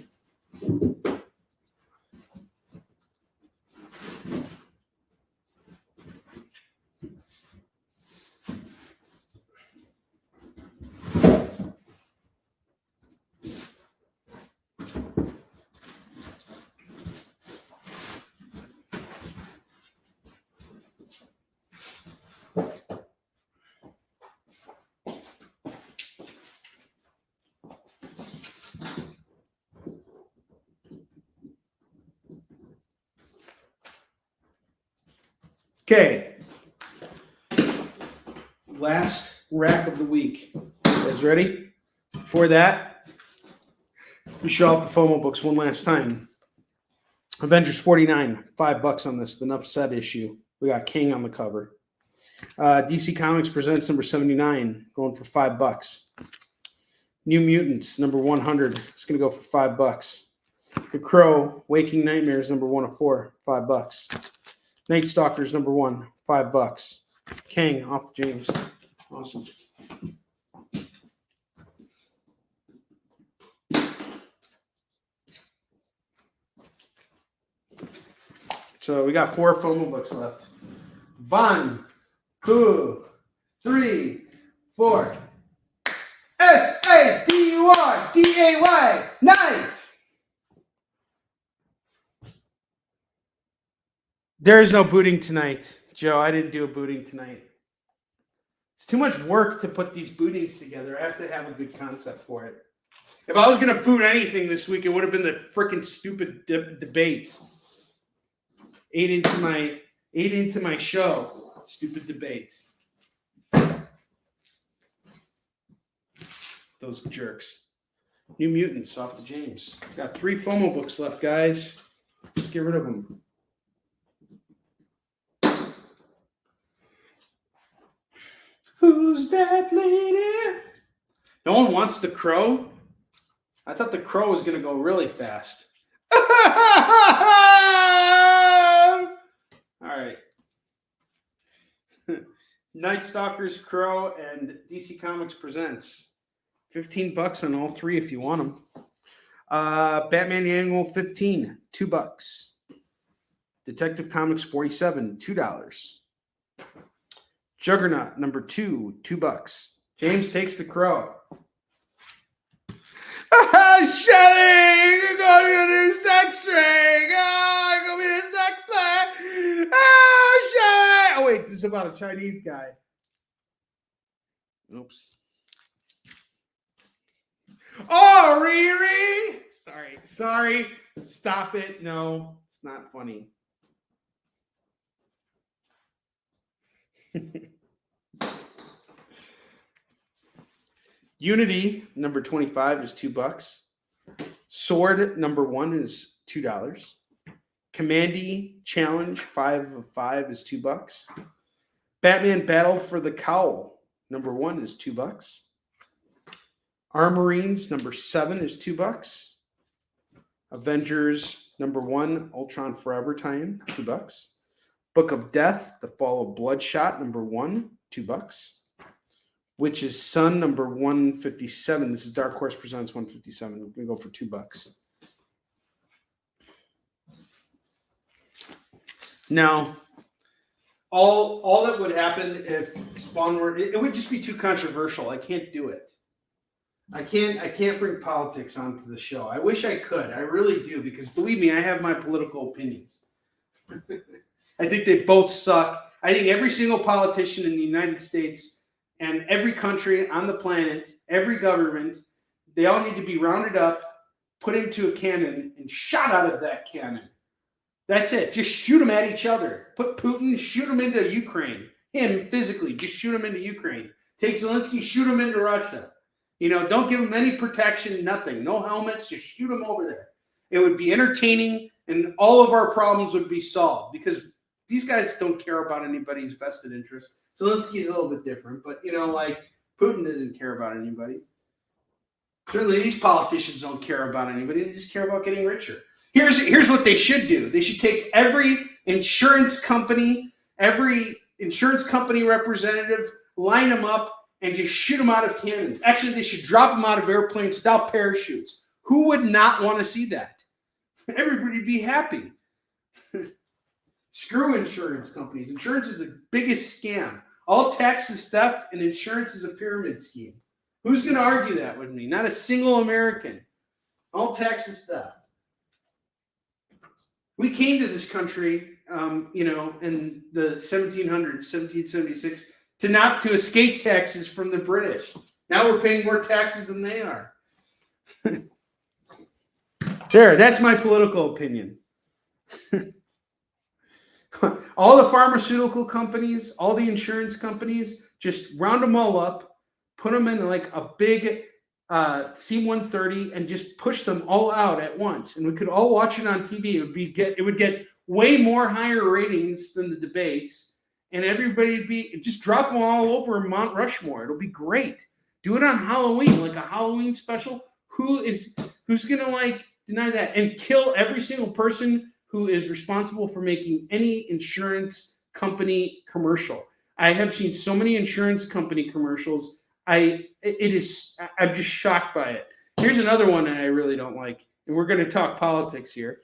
Okay. Last rack of the week. You guys ready? Before that, we show off the FOMO books one last time. Avengers 49, $5 on this. The Enough Said issue. We got King on the cover. DC Comics Presents number 79, going for $5. New Mutants number 100. It's going to go for $5. The Crow, Waking Nightmares number 104, $5. Night Stalkers number 1, $5. King off James. Awesome. So we got 4 FOMO books left. 1, 2, 3, 4. SADURDAY. Night. There is no booting tonight, Joe. I didn't do a booting tonight. It's too much work to put these bootings together. I have to have a good concept for it. If I was going to boot anything this week, it would have been the freaking stupid debates. Ate into my show. Stupid debates. Those jerks. New Mutants off to James. Got 3 FOMO books left, guys. Let's get rid of them. Who's that lady? No one wants the Crow? I thought the Crow was going to go really fast. All right. Night Stalkers, Crow, and DC Comics Presents. $15 on all 3 if you want them. Batman the Annual 15, $2. Detective Comics 47, $2. Juggernaut number 2, $2. James takes the Crow. Shelly, you're going to be a new sex ring. You're going to be a sex player. Shelly. Oh, wait, this is about a Chinese guy. Oops. Oh, Riri. Sorry. Stop it. No, it's not funny. Unity number 25 is $2. Sword number 1 is $2. Commandy Challenge 5 of 5 is $2. Batman Battle for the Cowl number 1 is $2. Armorines number 7 is $2. Avengers number 1 Ultron Forever tie-in, $2. Book of Death, The Fall of Bloodshot number 1, $2. Witch's Son number 157. This is Dark Horse Presents 157. We're going to go for $2. Now, all that would happen if Spawn were, it would just be too controversial. I can't do it. I can't bring politics onto the show. I wish I could. I really do, because believe me, I have my political opinions. I think they both suck. I think every single politician in the United States and every country on the planet, every government, they all need to be rounded up, put into a cannon, and shot out of that cannon. That's it. Just shoot them at each other. Put Putin, shoot him into Ukraine. Him physically, just shoot him into Ukraine. Take Zelensky, shoot him into Russia. You know, don't give him any protection, nothing. No helmets, just shoot him over there. It would be entertaining, and all of our problems would be solved, because these guys don't care about anybody's vested interest. Zelensky's a little bit different, but, you know, like, Putin doesn't care about anybody. Certainly these politicians don't care about anybody. They just care about getting richer. Here's what they should do. They should take every insurance company representative, line them up, and just shoot them out of cannons. Actually, they should drop them out of airplanes without parachutes. Who would not want to see that? Everybody would be happy. Screw insurance companies. Insurance is the biggest scam. All tax is theft, and insurance is a pyramid scheme. Who's going to argue that with me? Not a single American. All tax is theft. We came to this country, in the 1700s, 1776, to escape taxes from the British. Now we're paying more taxes than they are. There, that's my political opinion. All the pharmaceutical companies, all the insurance companies, just round them all up, put them in like a big C-130 and just push them all out at once. And we could all watch it on TV. It would get way more higher ratings than the debates. And everybody would be, just drop them all over Mount Rushmore. It'll be great. Do it on Halloween, like a Halloween special. Who's gonna like deny that and kill every single person who is responsible for making any insurance company commercial? I have seen so many insurance company commercials. I'm just shocked by it. Here's another one that I really don't like, and we're going to talk politics here.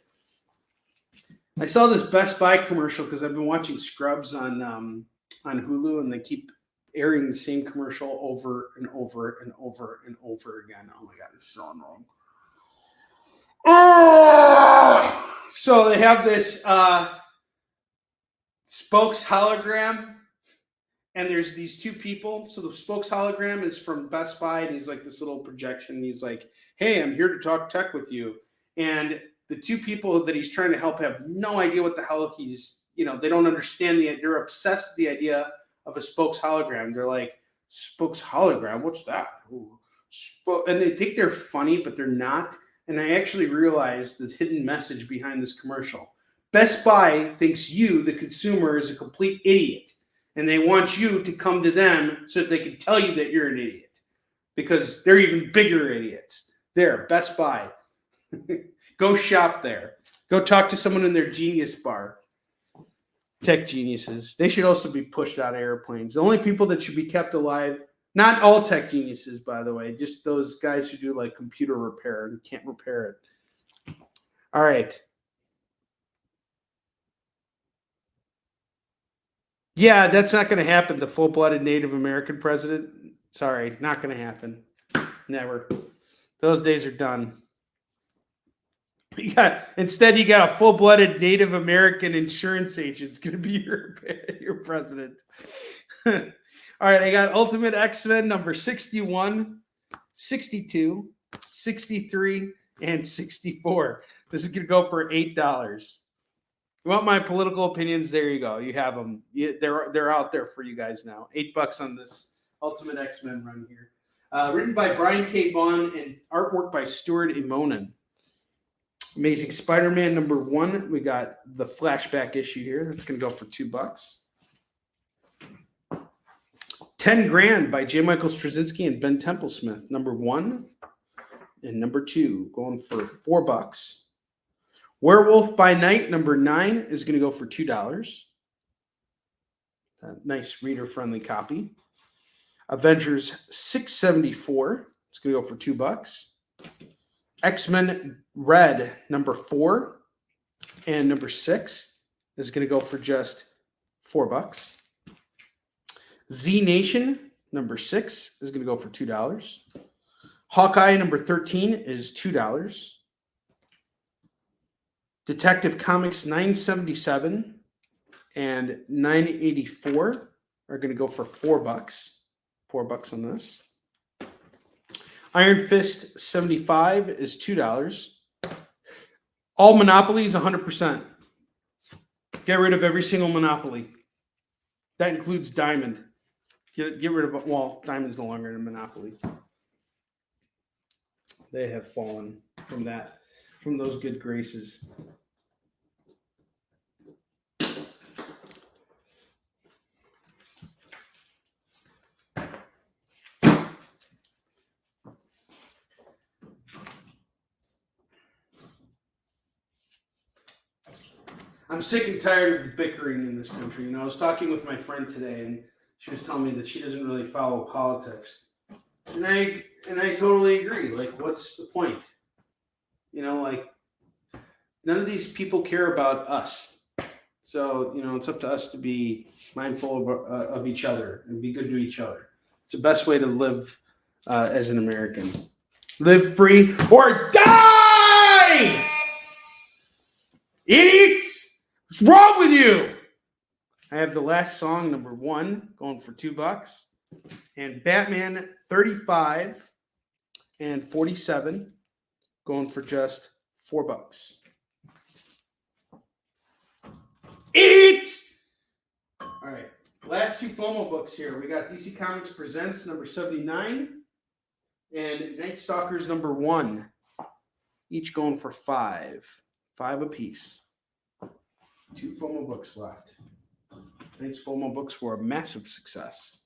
I saw this Best Buy commercial because I've been watching Scrubs on Hulu, and they keep airing the same commercial over and over and over and over again. Oh my God, it's so annoying. Oh! So they have this spokes hologram, and there's these two people. So the spokes hologram is from Best Buy, and he's like this little projection. And he's like, hey, I'm here to talk tech with you. And the two people that he's trying to help have no idea what the hell they don't understand they're obsessed with the idea of a spokes hologram. They're like, spokes hologram? What's that? And they think they're funny, but they're not. And I actually realized the hidden message behind this commercial. Best Buy thinks you, the consumer, is a complete idiot. And they want you to come to them so that they can tell you that you're an idiot. Because they're even bigger idiots. There, Best Buy. Go shop there. Go talk to someone in their genius bar. Tech geniuses. They should also be pushed out of airplanes. The only people that should be kept alive, not all tech geniuses, by the way, just those guys who do like computer repair and can't repair it. All right. Yeah, that's not going to happen. The full-blooded Native American president. Sorry, not going to happen. Never. Those days are done. Instead, you got a full-blooded Native American insurance agent. It's going to be your president. All right, I got Ultimate X-Men number 61, 62, 63, and 64. This is going to go for $8. You want my political opinions? There you go. You have them. They're out there for you guys now. $8 on this Ultimate X-Men run here. Written by Brian K. Vaughan and artwork by Stuart Immonen. Amazing Spider-Man number 1. We got the flashback issue here. That's going to go for $2. 10 Grand by J. Michael Straczynski and Ben Templesmith. Number 1 and number 2 going for $4. Werewolf by Night number 9 is going to go for $2. A nice reader-friendly copy. Avengers 674 is going to go for $2. X-Men Red number 4 and number 6 is going to go for just $4. Z Nation number 6 is going to go for $2. Hawkeye number 13 is $2. Detective Comics 977 and 984 are going to go for $4. $4 on this. Iron Fist 75 is $2. All monopolies 100%. Get rid of every single monopoly. That includes Diamond. Get rid of, well, Diamond's no longer in a monopoly. They have fallen from those good graces. I'm sick and tired of the bickering in this country. I was talking with my friend today, and she was telling me that she doesn't really follow politics. And I totally agree. Like, what's the point? Like, none of these people care about us. So, it's up to us to be mindful of each other and be good to each other. It's the best way to live as an American. Live free or die! Idiots! What's wrong with you? I have the last song, number 1, going for $2. And Batman 35 and 47 going for just $4. It's all right. Last two FOMO books here. We got DC Comics Presents number 79 and Night Stalkers number 1. Each going for $5 apiece. 2 FOMO books left. Tonight's FOMO books were a massive success.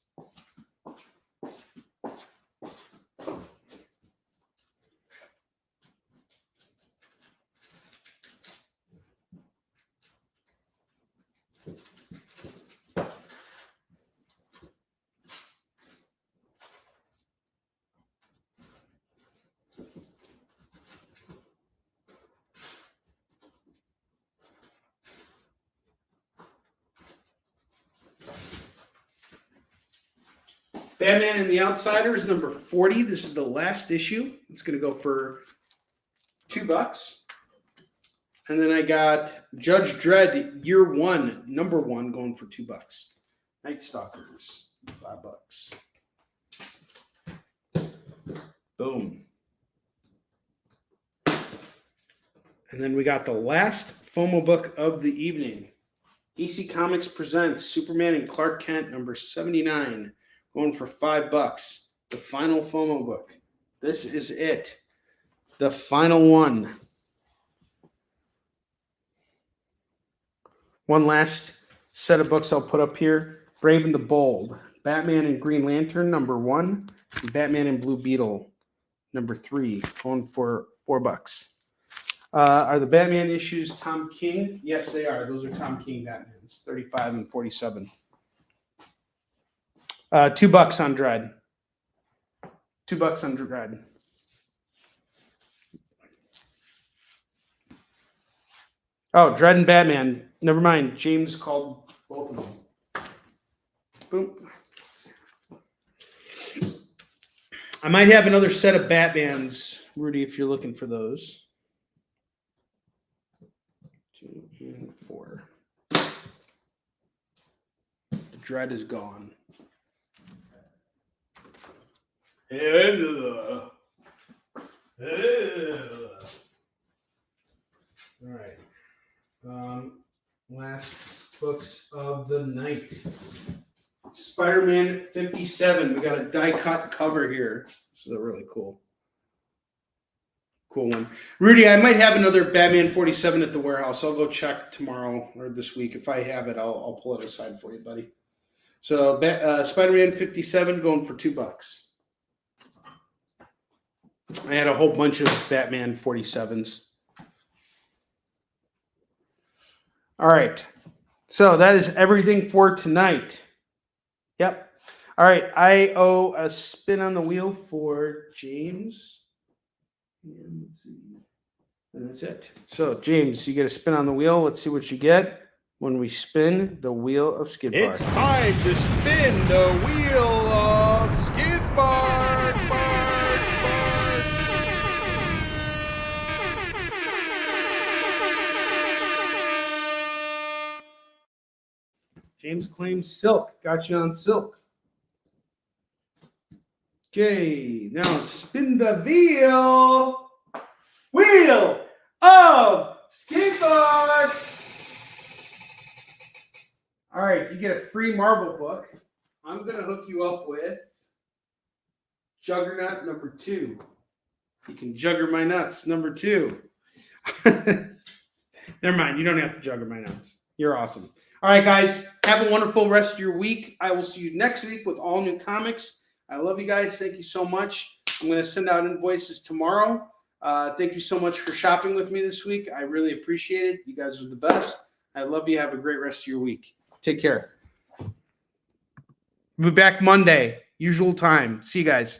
Batman and the Outsiders, number 40. This is the last issue. It's going to go for $2. And then I got Judge Dredd, Year 1, number 1, going for $2. Night Stalkers, $5. Boom. And then we got the last FOMO book of the evening. DC Comics Presents Superman and Clark Kent, number 79. Going for $5. The final FOMO book. This is it. The final one. One last set of books I'll put up here. Brave and the Bold. Batman and Green Lantern, number 1. And Batman and Blue Beetle, number 3. Going for $4. Are the Batman issues Tom King? Yes, they are. Those are Tom King Batmans. 35 and 47. $2 on Dredd. $2 on Dredd. Oh, Dredd and Batman. Never mind. James called both of them. Boom. I might have another set of Batmans, Rudy, if you're looking for those. 2 and 4. Dredd is gone. All right. Last books of the night. Spider-Man 57. We got a die-cut cover here. This is a really cool one. Rudy, I might have another Batman 47 at the warehouse. I'll go check tomorrow or this week. If I have it, I'll pull it aside for you, buddy. So Spider-Man 57 going for $2. I had a whole bunch of Batman 47s. All right. So that is everything for tonight. Yep. All right. I owe a spin on the wheel for James. And let's see. And that's it. So, James, you get a spin on the wheel. Let's see what you get when we spin the wheel of Skid Bar. It's time to spin the wheel of Skid Bar. James claims silk. Got you on silk. Okay, now spin the wheel. Wheel of Skid Bar. All right, you get a free Marvel book. I'm going to hook you up with Juggernaut number 2. You can jugger my nuts, number 2. Never mind, you don't have to jugger my nuts. You're awesome. All right, guys, have a wonderful rest of your week. I will see you next week with all new comics. I love you guys. Thank you so much. I'm going to send out invoices tomorrow. Thank you so much for shopping with me this week. I really appreciate it. You guys are the best. I love you. Have a great rest of your week. Take care. We'll be back Monday, usual time. See you guys.